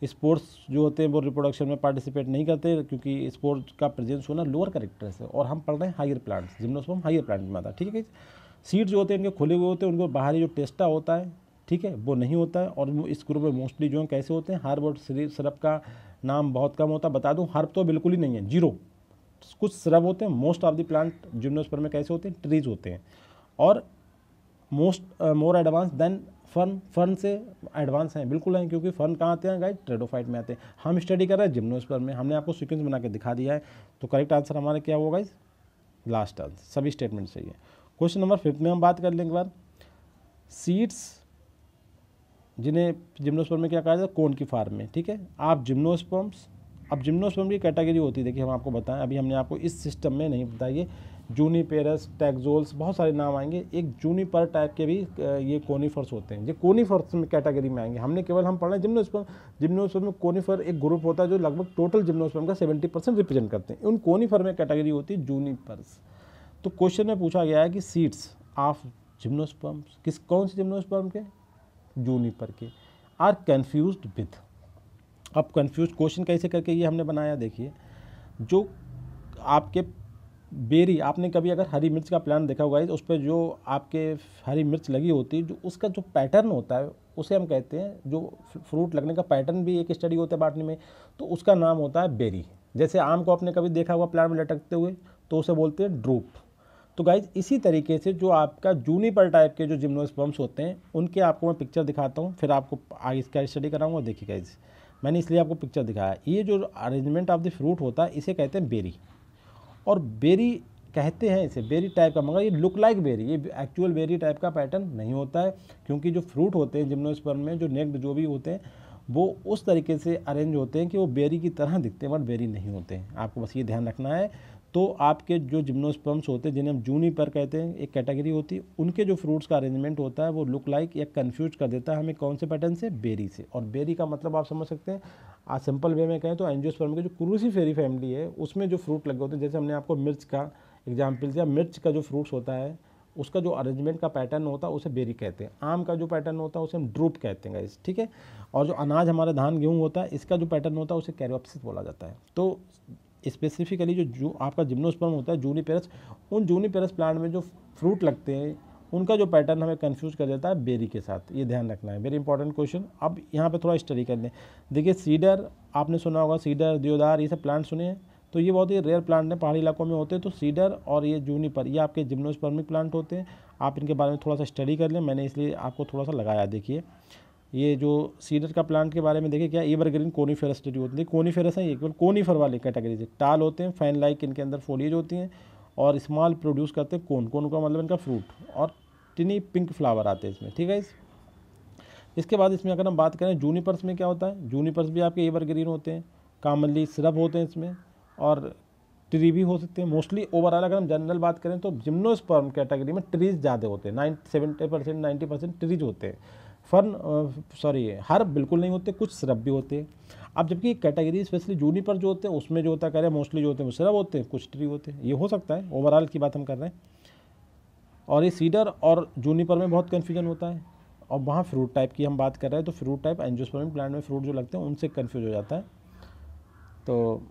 स्पोर्ट्स जो होते हैं वो रिप्रोडक्शन में पार्टिसिपेट नहीं करते क्योंकि स्पोर्ट्स का प्रेजेंस होना लोअर करेक्टर से, और हम पढ़ रहे हैं higher plants, gymnosperm higher plant में आता है, ठीक है। सीड जो होते हैं इनके खुले हुए होते हैं, उनको बाहरी जो टेस्टा होता है, ठीक है, वो नहीं होता है। और इस ग्रुप में मोस्टली जो है कैसे होते हैं, हर्ब और सिरप का नाम बहुत कम होता है। बता दूं हर्ब तो बिल्कुल ही नहीं है, जीरो, कुछ सिरप होते हैं। Most of the plant gymnosperm में कैसे होते हैं, ट्रीज होते हैं। और more advance than fern, fern से एडवांस हैं, बिल्कुल हैं, क्योंकि फर्न कहाँ आते हैं गाइस, टेडोफाइट में आते हैं। हम स्टडी कर रहे हैं जिम्नोस्पर्म में, हमने आपको सीक्वेंस बना के दिखा दिया है। तो करेक्ट आंसर हमारा क्या होगा गाइस, लास्ट आंसर, सभी स्टेटमेंट सही है। क्वेश्चन नंबर 5 में हम बात कर लेंगे बार सीड्स, जिन्हें जिम्नोस्पर्म में क्या कहा जाता है, कोन की फार्म में, ठीक है। आप जिम्नोस्पर्म्स, अब जिम्नोस्पर्म की कैटेगरी होती है, देखिए हम आपको बताएं, अभी हमने आपको इस सिस्टम में नहीं बताइए, जूनिपेरस, टैक्सोल्स, बहुत सारे नाम आएंगे। एक जूनिपर टाइप के भी ये कोनीफर्स होते हैं, ये कोनीफर्स में कैटेगरी में आएंगे। हमने केवल हम पढ़ रहे हैं जिम्नोस्पर्म, जिम्नोस्पर्म में कोनीफर एक ग्रुप होता है जो लगभग टोटल जिम्नोस्पर्म का 70% रिप्रेजेंट करते हैं। उन कोनीफर में कैटेगरी होती है जूनिपर्स। तो क्वेश्चन में पूछा गया है कि सीड्स ऑफ जिम्नोस्पर्म, कौन से जिम्नोस्पर्म के, जूनिपर के, आर कन्फ्यूज्ड विथ। अब कन्फ्यूज क्वेश्चन कैसे करके ये हमने बनाया, देखिए जो आपके बेरी, आपने कभी अगर हरी मिर्च का प्लांट देखा होगा उस पर जो आपके हरी मिर्च लगी होती है, जो उसका जो पैटर्न होता है उसे हम कहते हैं, जो फ्रूट लगने का पैटर्न भी एक स्टडी होता है बाटनी में, तो उसका नाम होता है बेरी। जैसे आम को आपने कभी देखा होगा प्लांट में लटकते हुए, तो उसे बोलते हैं ड्रूप। तो गाइज इसी तरीके से जो आपका जूनिपर टाइप के जो जिम्नोस्पर्म्स होते हैं उनके आपको मैं पिक्चर दिखाता हूँ, फिर आपको आगे इसका स्टडी कराऊंगा। देखिए गाइज मैंने इसलिए आपको पिक्चर दिखाया, ये जो अरेंजमेंट ऑफ द फ्रूट होता है इसे कहते हैं बेरी, और बेरी कहते हैं इसे बेरी टाइप का, मगर ये लुक लाइक बेरी, ये एक्चुअल बेरी टाइप का पैटर्न नहीं होता है, क्योंकि जो फ्रूट होते हैं जिम्नोस्पर्म में जो नेक्ड जो भी होते हैं वो उस तरीके से अरेंज होते हैं कि वो बेरी की तरह दिखते हैं बट बेरी नहीं होते हैं। आपको बस ये ध्यान रखना है। तो आपके जो जिम्नोस्पर्म्स होते हैं जिन्हें हम जूनिपर कहते हैं, एक कैटेगरी होती है, उनके जो फ्रूट्स का अरेंजमेंट होता है वो लुक लाइक या कन्फ्यूज कर देता है हमें कौन से पैटर्न से, बेरी से। और बेरी का मतलब आप समझ सकते हैं, आज सिंपल वे में कहें तो एंजियोस्पर्म की जो क्रूसीफेरी फैमिली है उसमें जो फ्रूट लगे होते हैं, जैसे हमने आपको मिर्च का एग्जाम्पल दिया, मिर्च का जो फ्रूट्स होता है उसका जो अरेंजमेंट का पैटर्न होता है उसे बेरी कहते हैं। आम का जो पैटर्न होता है उसे हम ड्रूप कहते हैं गाइस, ठीक है। और जो अनाज हमारा धान गेहूँ होता है इसका जो पैटर्न होता है उसे कैरियोप्सिस बोला जाता है। तो स्पेसिफिकली जो आपका जिम्नोस्पर्म होता है जूनिपेरस, उन जूनिपेरस प्लांट में जो फ्रूट लगते हैं उनका जो पैटर्न हमें कंफ्यूज कर देता है बेरी के साथ, ये ध्यान रखना है, वेरी इंपॉर्टेंट क्वेश्चन। अब यहाँ पे थोड़ा स्टडी कर लें। देखिए सीडर आपने सुना होगा, सीडर, देवदार, ये सब प्लांट सुने हैं, तो ये बहुत ही रेयर प्लांट है, पहाड़ी इलाकों में होते हैं। तो सीडर और ये जूनिपर ये आपके जिम्नोस्पर्मिक प्लांट होते हैं। आप इनके बारे में थोड़ा सा स्टडी कर लें, मैंने इसलिए आपको थोड़ा सा लगाया। देखिए ये जो सीडर का प्लांट के बारे में देखिए क्या एवरग्रीन कोनीफेरस ट्री होती है, कोनीफेरस है ये केवल कोनीफर वाली कैटेगरी से, टाल होते हैं, फैन लाइक इनके अंदर फोलिएज होती हैं और स्मॉल प्रोड्यूस करते हैं कोन, कोन का मतलब इनका फ्रूट, और टिनी पिंक फ्लावर आते हैं इसमें, ठीक है। इसके बाद इसमें अगर हम बात करें जूनिपर्स में क्या होता है, जूनिपर्स भी आपके एवरग्रीन होते हैं, कॉमनली सिरप होते हैं इसमें, और ट्री भी हो सकते हैं। मोस्टली ओवरऑल अगर हम जनरल बात करें तो जिम्नोस्पर्म कैटेगरी में ट्रीज ज़्यादा होते हैं, 70% 90% ट्रीज होते हैं। हर बिल्कुल नहीं होते, कुछ सिरप भी होते हैं। अब जबकि कैटेगरी स्पेशली जूनिपर जो होते हैं उसमें जो होता है, कह रहे हैं मोस्टली जो होते हैं वो सिरप होते हैं, कुछ ट्री होते हैं, ये हो सकता है, ओवरऑल की बात हम कर रहे हैं। और ये सीडर और जूनिपर में बहुत कन्फ्यूजन होता है, और वहाँ फ्रूट टाइप की हम बात कर रहे हैं तो फ्रूट टाइप एंजियोस्पर्मिक प्लांट में फ्रूट जो लगते हैं उनसे कन्फ्यूज हो जाता है। तो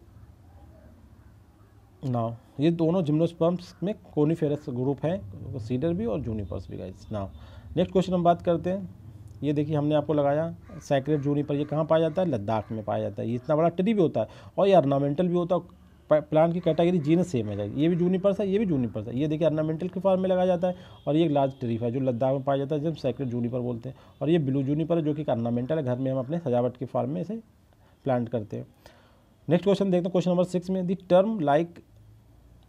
नाउ ये दोनों जिम्नोस्पर्म्स में कोनीफेरस ग्रुप है, सीडर भी और जूनिपर्स भी गाइस। नाउ नेक्स्ट क्वेश्चन हम बात करते हैं। ये देखिए हमने आपको लगाया सैक्रेड जूनिपर, ये कहाँ पाया जाता है, लद्दाख में पाया जाता है। ये इतना बड़ा ट्री भी होता है और ये ऑर्नामेंटल भी होता है। प्लांट की कैटेगरी जीनस सेम है, ये भी जूनिपर्स है, ये भी जूनिपर्स है। ये देखिए ऑर्नामेंटल के फॉर्म में लगाया जाता है, और ये एक लार्ज ट्री है जो लद्दाख में पाया जाता है, जब सैक्रेड जूनिपर बोलते हैं। और ये ब्लू जूनिपर है जो कि ऑर्नामेंटल है, घर में हम अपने सजावट के फॉर्म में इसे प्लांट करते हैं। नेक्स्ट क्वेश्चन देखते हैं, क्वेश्चन नंबर 6 में, the term like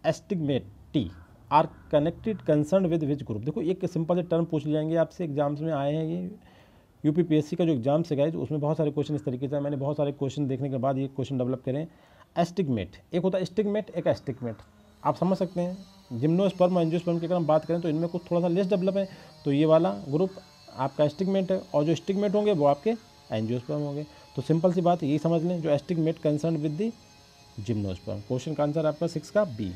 astigmatae are connected concern with which group. देखो एक सिंपल से टर्म पूछ जाएंगे आपसे, एग्जाम्स में आए हैं ये, यूपीपीएससी का जो एग्जाम से गए उसमें बहुत सारे क्वेश्चन इस तरीके से, मैंने बहुत सारे क्वेश्चन देखने के बाद ये क्वेश्चन डेवलप करें। एस्टिग्मेट, एक होता है स्टिग्मेट, एक एस्टिग्मेट, आप समझ सकते हैं। जिम्नोस्पर्म और एंजियोस्पर्म की अगर हम बात करें तो इनमें कुछ थोड़ा सा लेस डेवलप है, तो ये वाला ग्रुप आपका एस्टिग्मेट है, और जो स्टिग्मेट होंगे वो आपके एंजियोस्पर्म होंगे। तो सिंपल सी बात यही समझ लें, जो astigmate concern with the gymnosperm. Question का आंसर आपका 6 का बी।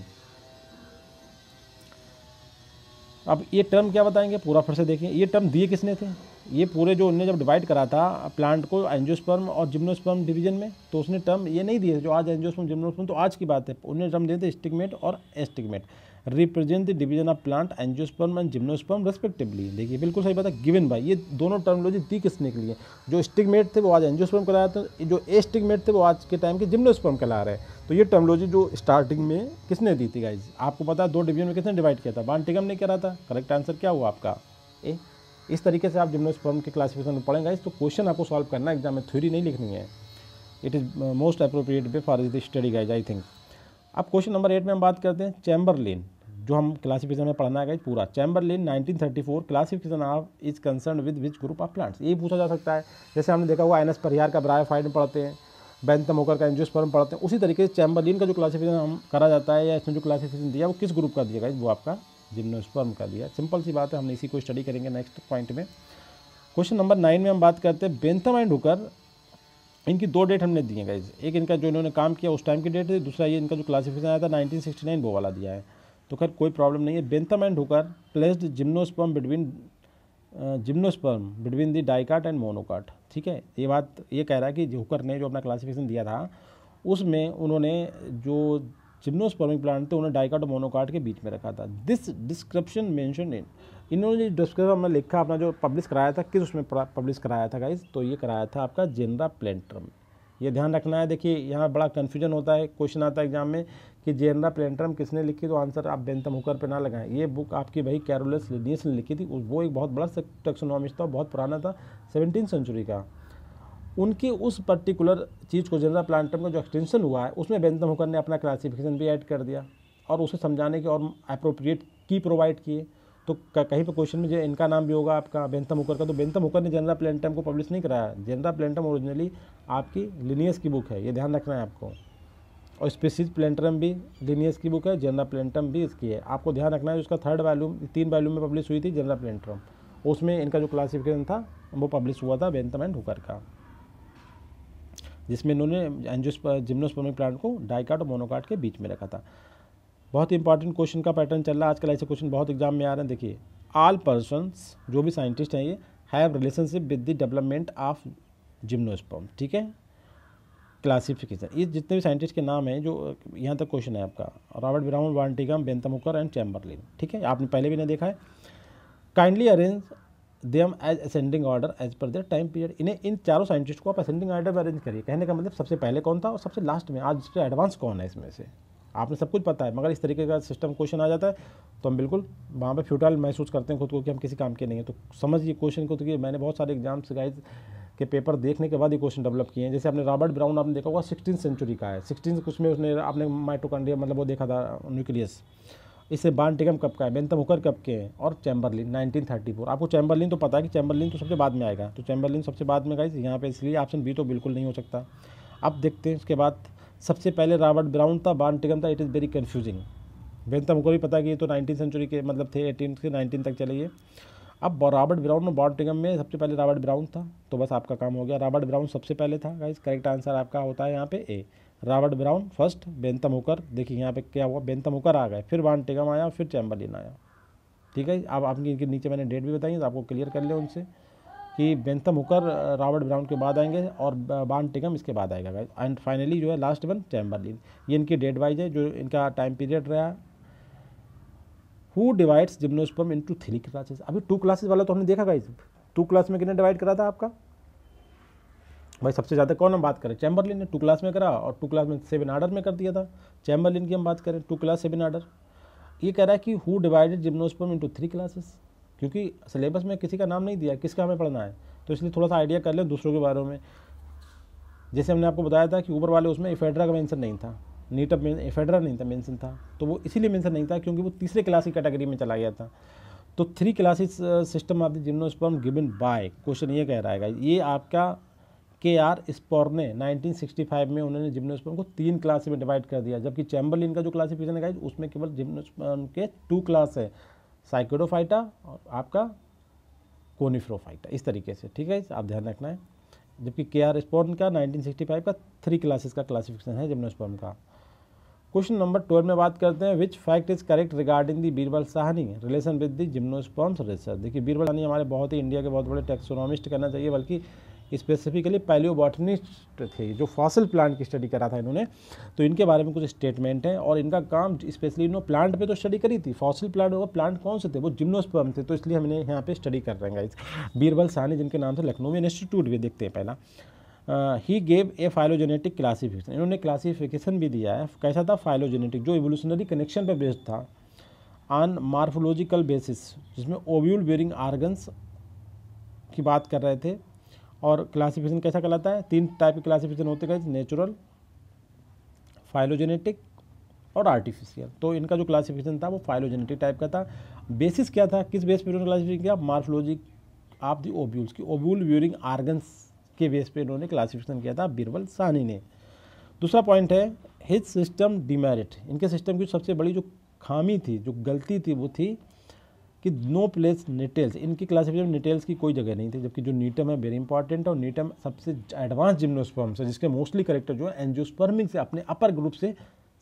अब ये टर्म क्या बताएंगे, पूरा फिर से देखिए, ये टर्म दिए किसने थे, ये पूरे जो उनने जब डिवाइड करा था प्लांट को एंजियोस्पर्म और जिम्नोस्पर्म डिवीजन में, तो उसने टर्म ये नहीं दिए जो आज एंजियोस्पर्म जिम्नोस्पर्म, तो आज की बात है, उन्होंने टर्म दिए थे स्टिग्मेट और astigmate, represent the division of plant angiosperm and gymnosperm respectively. देखिए बिल्कुल सही बात है, गिवन बाय, ये दोनों टर्मोलॉजी दी किसने के लिए, जो स्टिग्मेट थे वो आज एंजियोस्पर्म कहला रहे थे, जो एस्टिग्मेट थे वो आज के टाइम के जिम्नोस्पर्म कहला रहे हैं। तो ये टर्मोलॉजी जो स्टार्टिंग में किसने दी थी गाइज, आपको पता है 2 डिवीजन में किसने डिवाइड किया था, बांटिगम ने करा था। करेक्ट आंसर क्या हुआ आपका ए। इस तरीके से आप जिम्नोस्पर्म के क्लासिफिकेशन में पढ़ेंगे गाइज। तो क्वेश्चन आपको सॉल्व करना है एग्जाम में, थ्योरी नहीं लिखनी है। It is most appropriate way for this study guys I think. अब क्वेश्चन नंबर 8 में हम बात करते हैं चैम्बरलेन, जो हम क्लासिफिकेशन में पढ़ना है गाइज पूरा। Chamberlain 1934 classification of is concern with which group of plants, यही पूछा जा सकता है। जैसे हमने देखा हुआ एनएस परिहार का ब्रायोफाइट में पढ़ते हैं, बेंथम होकर का एंजियोस्पर्म पढ़ते हैं, उसी तरीके से चैम्बरलेन का जो क्लासिफिकेशन हम करा जाता है, या इसमें जो क्लासिफिकेशन दिया वो किस ग्रुप का दिया गाइज, वो आपका जिम्नोस्पर्म का दिया। सिंपल सी बात है, हमने इसी को स्टडी करेंगे नेक्स्ट पॉइंट में। क्वेश्चन नंबर 9 में हम बात करते हैं बेंथम एंड हुकर, इनकी 2 डेट हमने दी है गाइज, एक इनका जो इन्होंने काम किया उस टाइम की डेट है, दूसरा ये इनका जो क्लासिफिकेशन आया था 1969 वो वाला दिया है। तो खैर कोई प्रॉब्लम नहीं है। Bentham and Hooker placed gymnosperm between the dicot and monocot, ठीक है। ये बात ये कह रहा है कि हुकर ने जो अपना क्लासिफिकेशन दिया था उसमें उन्होंने जो जिम्नोस्पर्मिक प्लांट थे उन्हें डाइकाट और मोनोकाट के बीच में रखा था। दिस डिस्क्रिप्शन मेंशन इन, इन्होंने जो डिस्क्रिप्शन में लिखा अपना जो पब्लिश कराया था, किस उसमें पब्लिश कराया था गाइज, तो ये कराया था आपका जेनरा प्लेंट्रम, ये ध्यान रखना है। देखिए यहाँ बड़ा कन्फ्यूजन होता है, क्वेश्चन आता है एग्जाम में कि जेनरा प्लेंट्रम किसने लिखी, तो आंसर आप बेंथम हुकर पे ना लगाएं। ये बुक आपकी भाई कैरोलस लिनियस ने लिखी थी, वो एक बहुत बड़ा टैक्सोनॉमिस्ट था, बहुत पुराना था, 17वीं सेंचुरी का। उनकी उस पर्टिकुलर चीज़ को, जेनरा प्लेंट्रम का जो एक्सटेंशन हुआ है, उसमें बेंथम हुकर ने अपना क्लासिफिकेशन भी ऐड कर दिया और उसे समझाने के और अप्रोप्रिएट की प्रोवाइड किए। तो कहीं पर क्वेश्चन में जो इनका नाम भी होगा आपका बेंथम हुकर का, तो बेंथम हुकर ने जेनरा प्लेंट्रम को पब्लिश नहीं कराया। जेनरा प्लेंट्रम ओरिजिनली आपकी लिनियस की बुक है, ये ध्यान रखना है आपको। और स्पीसीज प्लेंट्रम भी लिनियस की बुक है, जेनरा प्लेंट्रम भी इसकी है। आपको ध्यान रखना है उसका 3rd वॉल्यूम 3 वॉल्यूम में पब्लिश हुई थी जेनरा प्लेंट्रम, उसमें इनका जो क्लासिफिकेशन था वो पब्लिश हुआ था बेंथम एंड हुकर का, जिसमें इन्होंने जिम्नोस्पर्मिक प्लांट को डाइकाट और मोनोकाट के बीच में रखा था। बहुत ही इंपॉर्टेंट क्वेश्चन का पैटर्न चल रहा है आजकल, ऐसे क्वेश्चन बहुत एग्जाम में आ रहे हैं। देखिए ऑल पर्सन्स, जो भी साइंटिस्ट हैं ये, have relationship with the development of gymnosperm, ठीक है। क्लासिफिकेशन, ये जितने भी साइंटिस्ट के नाम हैं, जो यहाँ तक क्वेश्चन है आपका, रॉबर्ट ब्राउन, वार्टिगम, बेंथम हुकर एंड चैम्बरलिन, ठीक है, आपने पहले भी नहीं देखा है। Kindly arrange them as ascending order as per their time period. इन्हें, इन चारों साइंटिस्ट को आप असेंडिंग ऑर्डर में अरेंज करिए। कहने का मतलब सबसे पहले कौन था और सबसे लास्ट में, आज सबसे एडवांस कौन है इसमें से। आपने सब कुछ पता है, मगर इस तरीके का सिस्टम क्वेश्चन आ जाता है तो हम बिल्कुल वहाँ पे फ्यूटाइल महसूस करते हैं खुद को कि हम किसी काम के नहीं हैं। तो समझिए क्वेश्चन को, तो कि मैंने बहुत सारे एग्जाम्स गाइस के पेपर देखने के बाद ये क्वेश्चन डेवलप किए हैं। जैसे आपने रॉबर्ट ब्राउन आपने देखा होगा 16वीं सेंचुरी का है, 16 कुछ में उसने आपने माइटोकॉन्ड्रिया मतलब वो देखा था, न्यूक्लियस। इससे वार्टिगम कब का है, बेंथम हुकर कब के हैं, और चैम्बरलिन 1934। आपको चैम्बरलिन तो पता है कि चैम्बरलिन तो सबसे बाद में आएगा, तो चैम्बरलिन सबसे बाद में गाइस यहाँ पे, इसलिए ऑप्शन बी तो बिल्कुल नहीं हो सकता। अब देखते हैं इसके बाद, सबसे पहले रॉबर्ट ब्राउन था, वार्टिगम था, it is very confusing. Bentham Hooker भी पता है कि ये तो 19वीं सेंचुरी के मतलब थे, 18 से 19 तक चले ये। अब रॉबर्ट ब्राउन और वार्टिगम में सबसे पहले रॉबर्ट ब्राउन था, तो बस आपका काम हो गया, रॉबर्ट ब्राउन सबसे पहले था गाइस। करेक्ट आंसर आपका होता है यहाँ पे A, Robert Brown first, Bentham Hooker, देखिए यहाँ पे क्या हुआ, बेंथम हुकर आ गए, फिर वार्टिगम आया, फिर चैम्बरलिन आया, ठीक है। अब आपकी इनके नीचे मैंने डेट भी बताई है, तो आपको क्लियर कर ले उनसे कि बेंथम हुकर रॉबर्ट ब्राउन के बाद आएंगे और वार्टिगम इसके बाद आएगा गाइस। एंड फाइनली जो है लास्ट वन चैम्बरलिन। ये इनकी डेट वाइज है, जो इनका टाइम पीरियड रहा। Who divides gymnosperm into 3 classes. अभी 2 क्लासेस वाला तो हमने देखा गाइस, 2 क्लास में कितने डिवाइड करा था आपका भाई, सबसे ज़्यादा कौन हम बात करें, चैम्बरलिन ने 2 क्लास में करा, और 2 क्लास में 7 आर्डर में कर दिया था। चैम्बरलिन की हम बात करें 2 क्लास 7 आर्डर। ये कह रहा है कि who divided gymnosperm into 3 classes, क्योंकि सिलेबस में किसी का नाम नहीं दिया, किसका हमें पढ़ना है, तो इसलिए थोड़ा सा आइडिया कर लें दूसरों के बारे में। जैसे हमने आपको बताया था कि ऊपर वाले उसमें इफेड्रा का मेंशन नहीं था, नीटअप में इफेड्रा नहीं था मेंशन था, तो वो इसीलिए मेंशन नहीं था क्योंकि वो तीसरे क्लास की कैटेगरी में चला गया था। तो 3 classes system of the gymnosperm given by, question ये कह रहा है ये आपका KR स्पोर्ने 1965 में उन्होंने जिम्नोस्पर्म को 3 क्लास में डिवाइड कर दिया, जबकि चैम्बरलिन का जो क्लासिफिकेशन है उसमें केवल जिम्नोस्पर्म के 2 क्लास है, साइकोडोफाइटा और आपका कोनिफ्रोफाइटा, इस तरीके से, ठीक है, आप ध्यान रखना है। जबकि KR स्पोर्न का 1965 का 3 क्लासेस का क्लासिफिकेशन है जिम्नोस्पर्म का। क्वेश्चन नंबर 12 में बात करते हैं, which fact is correct regarding the Birbal Sahni relation with the gymnosperms research. देखिए बीरबल साहनी हमारे बहुत ही इंडिया के बहुत बड़े टैक्सोनॉमिस्ट कहना चाहिए, बल्कि स्पेसिफिकली पैलियोबॉटनिस्ट थे, जो फॉसिल प्लांट की स्टडी करा था इन्होंने। तो इनके बारे में कुछ स्टेटमेंट हैं, और इनका काम स्पेशली इन्होंने प्लांट पे तो स्टडी करी थी, फॉसिल प्लांट, और प्लांट कौन से थे, वो जिम्नोस्पर्म थे, तो इसलिए हमने यहाँ पे स्टडी कर रहे हैं गाइस। बीरबल साहनी जिनके नाम से लखनऊ में इंस्टीट्यूट भी, देखते हैं पहला। He gave a phylogenetic classification, इन्होंने क्लासिफिकेशन भी दिया है, कैसा था, फाइलोजेनेटिक, जो इवोल्यूशनरी कनेक्शन पर बेस्ड था, ऑन मार्फोलॉजिकल बेसिस, जिसमें ओव्यूल बेरिंग आर्गन्स की बात कर रहे थे। और क्लासिफिकेशन कैसा कहलाता है, 3 टाइप के क्लासिफिकेशन होते हैं, नेचुरल, फाइलोजेनेटिक और आर्टिफिशियल। तो इनका जो क्लासिफिकेशन था वो फाइलोजेनेटिक टाइप का था। बेसिस क्या था, किस बेस पे इन्होंने क्लासिफिकेशन किया, मार्फोलॉजी ऑफ दी ओव्यूल्स की, ओव्यूल बेरिंग आर्गन्स के बेस पे इन्होंने क्लासिफिकेशन किया था बीरबल साहनी ने। दूसरा पॉइंट है हिज सिस्टम डिमेरिट, इनके सिस्टम की सबसे बड़ी जो खामी थी, जो गलती थी, वो थी कि नो प्लेस निटेल्स, इनकी क्लासिफिकेशन में निटेल्स की कोई जगह नहीं थी, जबकि जो नीटम है वेरी इंपॉर्टेंट है, और नीटम सबसे एडवांस जिम्नोस्पर्म्स है, जिसके मोस्टली करेक्टर जो है एंजियोस्पर्मिक से अपने अपर ग्रुप से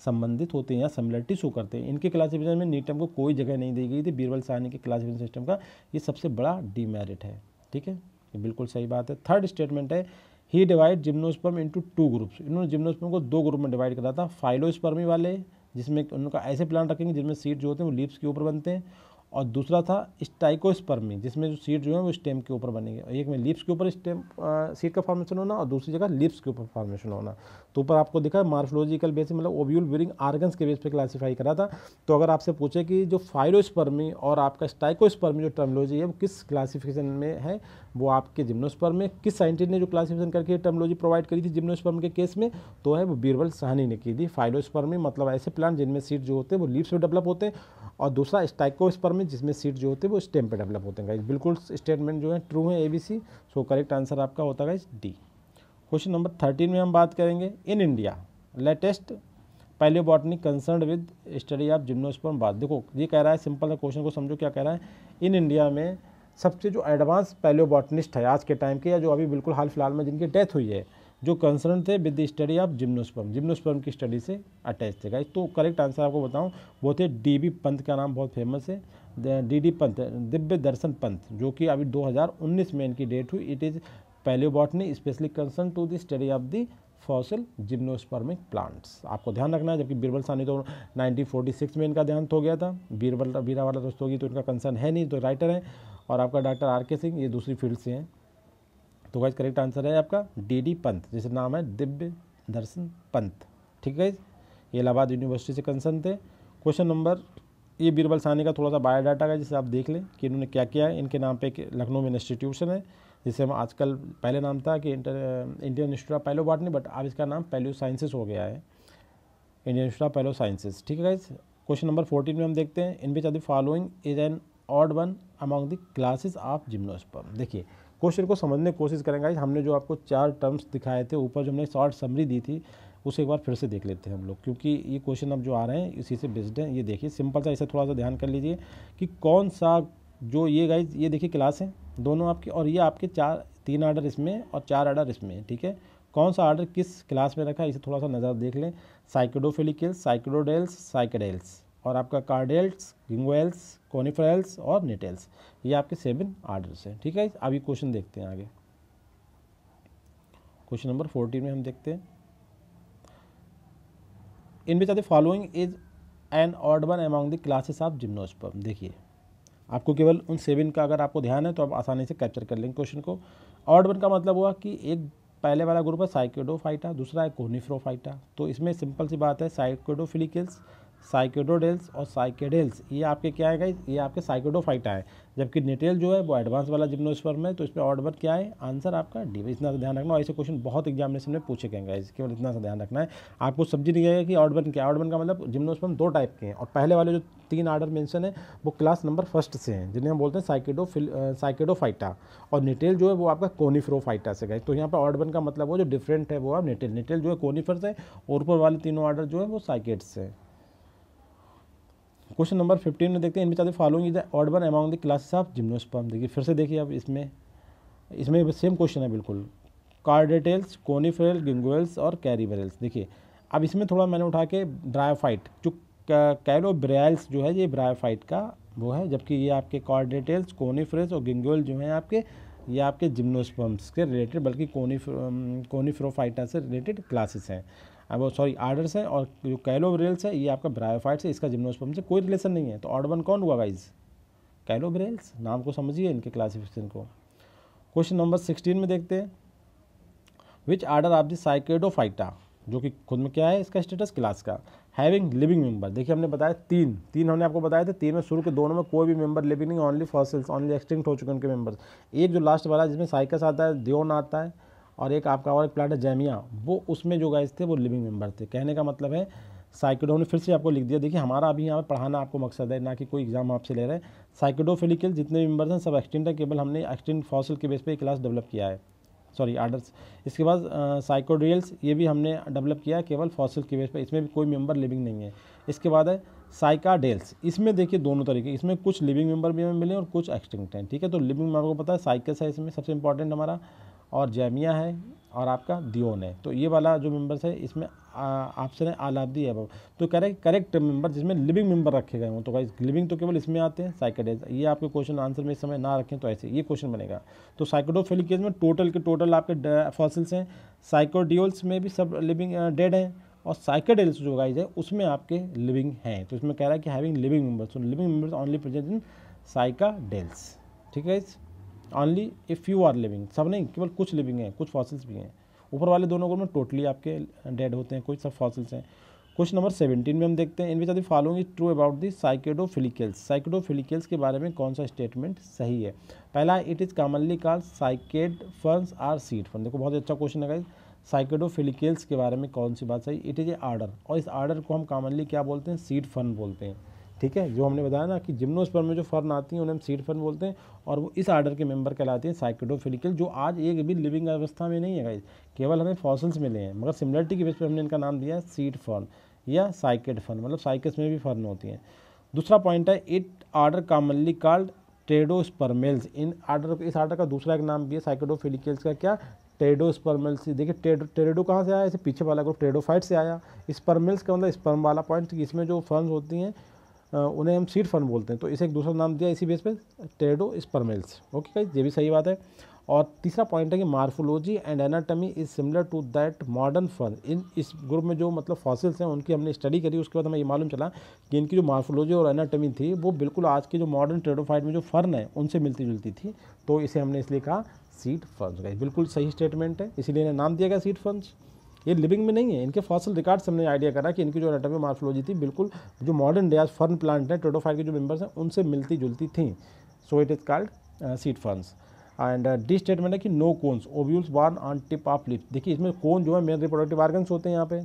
संबंधित होते हैं या सिमिलरिटी शो करते हैं। इनके क्लासिफिकेशन में नीटम को कोई जगह नहीं दी गई थी, बीरबल साहनी के क्लासिफिकेशन सिस्टम का ये सबसे बड़ा डीमेरिट है, ठीक है, ये बिल्कुल सही बात है। थर्ड स्टेटमेंट है ही डिवाइड जिम्नोस्पर्म इनटू 2 ग्रुप्स, इन्होंने जिम्नोस्पर्म को 2 ग्रुप में डिवाइड करा था, फाइलोस्पर्मी वाले, जिसमें उनका ऐसे प्लांट रखेंगे जिसमें सीड जो होते हैं वो लीव्स के ऊपर बनते हैं, और दूसरा था स्टाइकोस्पर्मी, जिसमें जो सीड जो है वो स्टेम के ऊपर बनेंगे। एक में लीव्स के ऊपर स्टेम सीड का फॉर्मेशन होना और दूसरी जगह लीव्स के ऊपर फॉर्मेशन होना। तो ऊपर आपको दिखा मार्फोलॉजिकल बेस मतलब ओव्यूल बेरिंग आर्गन्स के बेस पे क्लासीफाई करा था। तो अगर आपसे पूछे कि जो फाइलोस्पर्मी और आपका स्टाइकोस्पर्मी जो टर्मिनोलॉजी है वो किस क्लासिफिकेशन में है, वो आपके जिम्नोस्पर्म में किस साइंटिस्ट ने जो क्लासिफिकेशन करके टर्मिनोलॉजी प्रोवाइड करी थी जिम्नोस्पर्म के केस में, तो है वो बीरबल साहनी ने की थी। फाइलोस्पर्मी मतलब ऐसे प्लांट जिनमें सीड जो होते हैं वो लीव्स पे डेवलप होते हैं, और दूसरा स्टाइकोस्पर्मी जिसमें सीड जो होते हैं वो स्टेम पे डेवलप होते हैं। गाइस बिल्कुल स्टेटमेंट जो है ट्रू है ABC। सो करेक्ट आंसर आपका होता है गाइस D। क्वेश्चन नंबर 13 में हम बात करेंगे in India latest palaeobotany concern with study of gymnosperm बात। देखो ये कह रहा है, सिंपल है क्वेश्चन को समझो क्या कह रहा है। इन इंडिया में सबसे जो एडवांस पैलियोबॉटनिस्ट है आज के टाइम के, या जो अभी बिल्कुल हाल फिलहाल में जिनकी डेथ हुई है, जो कंसर्न थे with the study of gymnosperm, gymnosperm की स्टडी से अटैच थे गाइस। तो करेक्ट आंसर आपको बताऊं वो थे DB पंत, का नाम बहुत फेमस है, DD पंत, दिव्य दर्शन पंत, जो कि अभी 2019 में इनकी डेट हुई। It is palaeobotany specially concern to the study of the fossil gymnospermic plants. आपको ध्यान रखना है, जबकि बीरबल साहनी तो 1946 में इनका देहांत हो गया था। बीरावाला दोस्तों तो इनका कंसर्न है नहीं, तो राइटर है। और आपका डॉक्टर RK सिंह ये दूसरी फील्ड से हैं। तो गाइस करेक्ट आंसर है आपका DD पंत, जिसका नाम है दिव्य दर्शन पंत। ठीक है, ये इलाहाबाद यूनिवर्सिटी से कंसर्न थे। क्वेश्चन नंबर, ये बीरबल साहनी का थोड़ा सा बायोडाटा है जिसे आप देख लें कि इन्होंने क्या किया है। इनके नाम पे लखनऊ में इंस्टीट्यूशन है, जिसे हम आजकल, पहले नाम था कि Indian institute of palaeobotany, but अब इसका नाम पैलियो साइंसेस हो गया है, Indian institute of palaeo sciences. ठीक है गाइस, क्वेश्चन नंबर 14 में हम देखते हैं in which of the following is an odd one among the classes of gymnosperm. देखिए क्वेश्चन को समझने की कोशिश करेंगे। हमने जो आपको 4 टर्म्स दिखाए थे ऊपर, जो हमने शॉर्ट समरी दी थी, उसे एक बार फिर से देख लेते हैं हम लोग, क्योंकि ये क्वेश्चन अब जो आ रहे हैं इसी से बेस्ड हैं। ये देखिए सिंपल सा, इसे थोड़ा सा ध्यान कर लीजिए कि कौन सा जो ये गाइज, ये देखिए क्लास है दोनों आपकी, और ये आपके 3 आर्डर इसमें और 4 आर्डर इसमें। ठीक है, कौन सा आर्डर किस क्लास में रखा है इसे थोड़ा सा नज़र देख लें। साइकिडोफिलिकल्स, साइकिडोडेल्स, साइकेडेल्स, और आपका कार्डेल्स, गिंगुएल्स, कोनिफेरल्स और नेटेल्स, ये आपके 7 आर्डर्स हैं। ठीक है, अभी क्वेश्चन देखते हैं आगे। क्वेश्चन नंबर 14 में हम देखते हैं in which of the following is an odd one among the classes of gymnosperm. देखिए आपको केवल उन 7 का अगर आपको ध्यान है तो आप आसानी से कैप्चर कर लेंगे क्वेश्चन को। ऑड वन का मतलब हुआ कि एक पहले वाला ग्रुप है साइकेडोफाइटा, दूसरा है कोनिफ्रोफाइटा। तो इसमें सिंपल सी बात है, साइकेडोफिलिकल्स, साइकेडोडेल्स और साइकेडेल्स, ये आपके क्या है गाइस, ये आपके साइकेडोफाइटा है। जबकि नेटेल जो है वो एडवांस वाला जिम्नोस्पर्म है। तो इसमें ऑड वन क्या है, आंसर आपका D। इतना सा ध्यान रखना, और ऐसे क्वेश्चन बहुत एग्जामिनेशन में पूछे गए गाइस, केवल इतना सा ध्यान रखना है। आपको समझ नहीं आएगा कि ऑड वन क्या है। ऑड वन का मतलब जिम्नोस्पर्म 2 टाइप के हैं, और पहले वाले जो 3 आर्डर मेंशन है वो क्लास नंबर 1 से हैं, जिन्हें हम बोलते हैं साइकेडोफाइटा, और नेटेल जो है वो आपका कोनिफ्रोफाइटा से गए। तो यहाँ पर ऑड वन का मतलब वो जो डिफरेंट है वो आप नेटेल, नेटेल जो है कोनिफर से, और ऊपर वाले तीनों आर्डर जो है वो साइकेड्स से। क्वेश्चन नंबर 15 में देखते हैं in which of the following is odd one among the classes of gymnosperm. देखिए फिर से देखिए, अब इसमें सेम क्वेश्चन है बिल्कुल, कार्डेटेल्स, कोनिफेरल, गिंगुएल्स और कैरीबेरल्स। देखिए अब इसमें थोड़ा मैंने उठा के ब्रायोफाइट, जो कैलोब्रायल्स जो है ये ब्रायोफाइट का वो है, जबकि ये आपके कार्डेटेल्स, कोनिफेरल्स और गिंगुएल जो हैं आपके, ये आपके जिम्नोस्पर्म्स के रिलेटेड, बल्कि कोनिफ्रोफाइटा से रिलेटेड क्लासेस हैं, अब सॉरी आर्डर्स हैं। और जो कैलोब्रेल्स है ये आपका ब्रायोफाइट से, इसका जिम्नोस्पर्म से कोई रिलेशन नहीं है। तो ऑड वन कौन हुआ गाइज, कैलोब्रेल्स। नाम को समझिए इनके क्लासिफिकेशन को। क्वेश्चन नंबर 16 में देखते हैं विच आर्डर ऑफ द साइकेडोफाइटा, जो कि खुद में क्या है इसका स्टेटस क्लास का, हैविंग लिविंग मेंबर। देखिए हमने बताया तीन हमने आपको बताया थे, 3 में शुरू के दोनों में कोई भी मेंबर लिविंग नहीं, ओनली फॉसिल्स, ओनली एक्सटिंक्ट हो चुके उनके मेंबर्स। एक जो लास्ट वाला जिसमें साइकस आता है, दियोन आता है, और एक आपका और एक प्लांट है जैमिया, वो उसमें जो गाइस थे वो लिविंग मेंबर थे। कहने का मतलब है साइकेडो ने फिर से आपको लिख दिया। देखिए हमारा अभी यहाँ पर पढ़ाना आपको मकसद है, ना कि कोई एग्जाम आपसे ले रहे हैं। साइकेडोफिलिकल जितने भी मेंबर्स हैं सब एक्सटिंक्ट है, केवल हमने एक्सटिंक्ट फॉसिल के बेस पे क्लास डेवलप किया है, सॉरी आर्डर्स। इसके बाद साइकोड्रियल्स, ये भी हमने डेवलप किया है केवल फॉसिल के बेस पे, इसमें भी कोई मेंबर लिविंग नहीं है। इसके बाद है साइकाडेल्स, इसमें देखिए दोनों तरीके, इसमें कुछ लिविंग मेंबर भी हमें मिले और कुछ एक्सटिंक्ट हैं। ठीक है, तो लिविंग मेंबर को पता है साइकस है इसमें सबसे इंपॉर्टेंट हमारा, और जैमिया है, और आपका दियोन है। तो ये वाला जो मेंबर्स है इसमें ऑप्शन है आलाब्दी है। तो करेक्ट मेंबर जिसमें लिविंग मेंबर रखे गए हों, तो गाइस लिविंग तो केवल इसमें आते हैं साइकेडेल्स। ये आपके क्वेश्चन आंसर में इस समय ना रखें तो ऐसे ये क्वेश्चन बनेगा। तो साइकोडोफिलिक केस में टोटल के टोटल आपके फॉसिल्स हैं, साइकोडियोल्स में भी सब लिविंग डेड हैं, और साइकेडेल्स जो गाइज है उसमें आपके लिविंग हैं। तो इसमें कह रहा है कि हैविंग लिविंग मेंबर्स, तो living members only present in cycadales, ठीक है। Only if you are living, सब नहीं, केवल कुछ लिविंग है, कुछ फॉसिल्स भी हैं। ऊपर वाले दोनों ग्रुप में टोटली आपके डेड होते हैं, कुछ सब फॉसिल्स हैं। क्वेश्चन नंबर 17 में हम देखते हैं, in which of the following is true about the cycadofilicales. Cycadofilicales के बारे में कौन सा स्टेटमेंट सही है। पहला, it is commonly called cycad ferns or seed fern. देखो बहुत अच्छा क्वेश्चन है गाइस, साइकेडोफिलिकल्स के बारे में कौन सी बात सही। इट इज़ ए आर्डर, और इस आर्डर को हम कॉमनली क्या बोलते हैं, सीड फर्न बोलते हैं, ठीक है। जो हमने बताया ना कि जिम्नोस्पर्म में जो फर्न आती हैं उन्हें हम सीड फर्न बोलते हैं, और वो इस आर्डर के मेंबर कहलाते हैं साइकेडोफिलिकल, जो आज एक भी लिविंग अवस्था में नहीं है गाइस, केवल हमें फॉसिल्स मिले हैं, मगर सिमिलरिटी की बेस पर हमने इनका नाम दिया है सीड फर्न या साइकेड फर्न, मतलब साइकस में भी फर्न होती हैं। दूसरा पॉइंट है, it order commonly called pteridospermales. इन आर्डर, इस आर्डर का दूसरा एक नाम भी है साइकेडोफिलिकल्स का, क्या, टेडोस्पर्मेल्स। देखिए टेडो कहाँ से आया, इसे पीछे वाला ग्रुप टेडोफाइट से आया। स्पर्मेल्स का मतलब स्पर्म वाला पॉइंट, इसमें जो फर्न होती हैं उन्हें हम सीड फर्न बोलते हैं, तो इसे एक दूसरा नाम दिया इसी बेस पे, टेडोस्पर्मेल्स। ओके गाइस, ये भी सही बात है। और तीसरा पॉइंट है कि morphology and anatomy is similar to that modern fern. इस ग्रुप में जो मतलब फॉसिल्स हैं उनकी हमने स्टडी करी, उसके बाद हमें ये मालूम चला कि इनकी जो मार्फोलॉजी और एनाटॉमी थी वो बिल्कुल आज के जो मॉडर्न टेडोफाइट में जो फर्न है उनसे मिलती जुलती थी, तो इसे हमने इसलिए कहा सीड फर्न्स। गाइस बिल्कुल सही स्टेटमेंट है, इसीलिए इन्हें नाम दिया गया सीड फर्न्स। ये लिविंग में नहीं है, इनके फॉसिल रिकॉर्ड से हमने आइडिया करा कि इनकी जो एनाटॉमी मार्फोलॉजी थी बिल्कुल जो मॉडर्न डे आज फर्न प्लांट है टेडोफाइट के जो मेंबर्स हैं उनसे मिलती जुलती थी, so it is called seed ferns. And D statement है कि no cones, ovules borne on tip of lips. देखिए इसमें कोन जो है मेन रिप्रोडक्टिव ऑर्गन्स होते हैं यहाँ पे,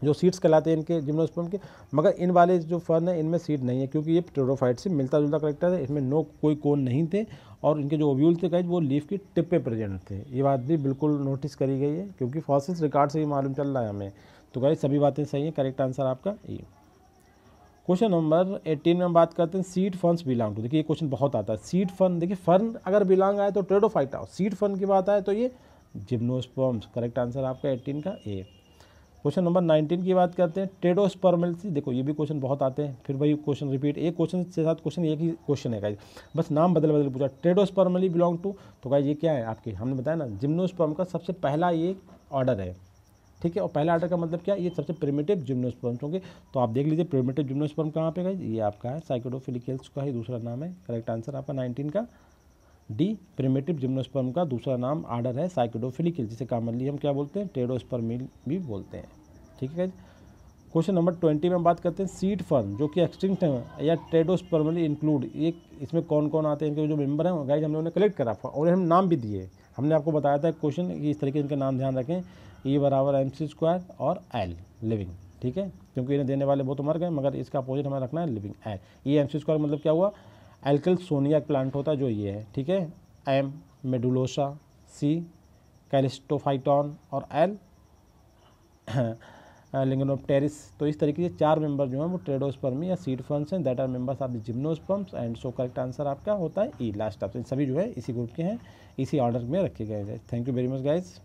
जो सीड्स कहलाते हैं इनके जिम्नोस्पर्म के, मगर इन वाले जो फर्न है इनमें सीड नहीं है, क्योंकि ये टेडोफाइट से मिलता जुलता करेक्टर है, इसमें नो कोई कोन नहीं थे, और इनके जो ओव्यूल थे गाइस वो लीफ की टिप पे प्रेजेंट थे। ये बात भी बिल्कुल नोटिस करी गई है, क्योंकि फॉसिल्स रिकॉर्ड से ही मालूम चल रहा है हमें। तो गाइस सभी बातें सही हैं, करेक्ट आंसर आपका ये। क्वेश्चन नंबर 18 में हम बात करते हैं सीड फर्न्स बिलोंग टू। देखिए ये क्वेश्चन बहुत आता है, सीड फर्न, देखिए फर्न अगर बिलोंग आए तो टेडोफाइट आओ, सीड फर्न की बात आए तो ये जिम्नोस्पर्म्स। करेक्ट आंसर आपका 18 का ए। क्वेश्चन नंबर 19 की बात करते हैं, टेडोस्पर्मेल्स। देखो ये भी क्वेश्चन बहुत आते हैं, फिर वही क्वेश्चन रिपीट, एक क्वेश्चन से साथ क्वेश्चन एक ही क्वेश्चन है गाइस, बस नाम बदल बदल पूछा। टेडोस्पर्मेली बिलोंग टू, तो गाइस ये क्या है आपके, हमने बताया ना जिम्नोस्पर्म का सबसे पहला ये ऑर्डर है, ठीक है। और पहला ऑर्डर का मतलब क्या, ये सबसे प्रिमिटिव जिम्नोस्पर्म्स होंगे। तो आप देख लीजिए प्रिमिटिव जिम्नोस्पर्म कहाँ पे गाइस, ये आपका है साइकेडोफिलिकल्स का ही दूसरा नाम है। करेक्ट आंसर आपका 19 का डी, प्रिमिटिव जिम्नोस्पर्म का दूसरा नाम ऑर्डर है साइकेडोफिलिकल, जिसे कॉमनली हम क्या बोलते हैं, टेडोस्पर्मिल भी बोलते हैं, ठीक है। क्वेश्चन नंबर 20 में हम बात करते हैं सीड फर्न जो कि एक्सटिंक्ट हैं या टेडोस्पर्मली इंक्लूड, ये इसमें कौन कौन आते हैं, इनके जो मेंबर हैं गाइस हमने उन्हें कलेक्ट करा और हम नाम भी दिए। हमने आपको बताया था क्वेश्चन कि इस तरीके इनके नाम ध्यान रखें, E बराबर MC² और L लिविंग, ठीक है, क्योंकि इन्हें देने वाले वो तो मर गए, मगर इसका अपोजिट हमें रखना है लिविंग। E MC² मतलब क्या हुआ, एल्कल सोनिया प्लांट होता है जो ये है, ठीक है। M मेडुलोसा, C कैलिस्टोफाइटॉन और L लिंगनोप्टेरिस। तो इस तरीके से 4 मेंबर जो हैं वो टेडोस्पर्मी या सीड फर्न्स हैं, that are members of the gymnosperms, and so correct answer आपका होता है ई, लास्ट ऑप्शन। सभी जो है इसी ग्रुप के हैं, इसी ऑर्डर में रखे गए हैं। Thank you very much guys.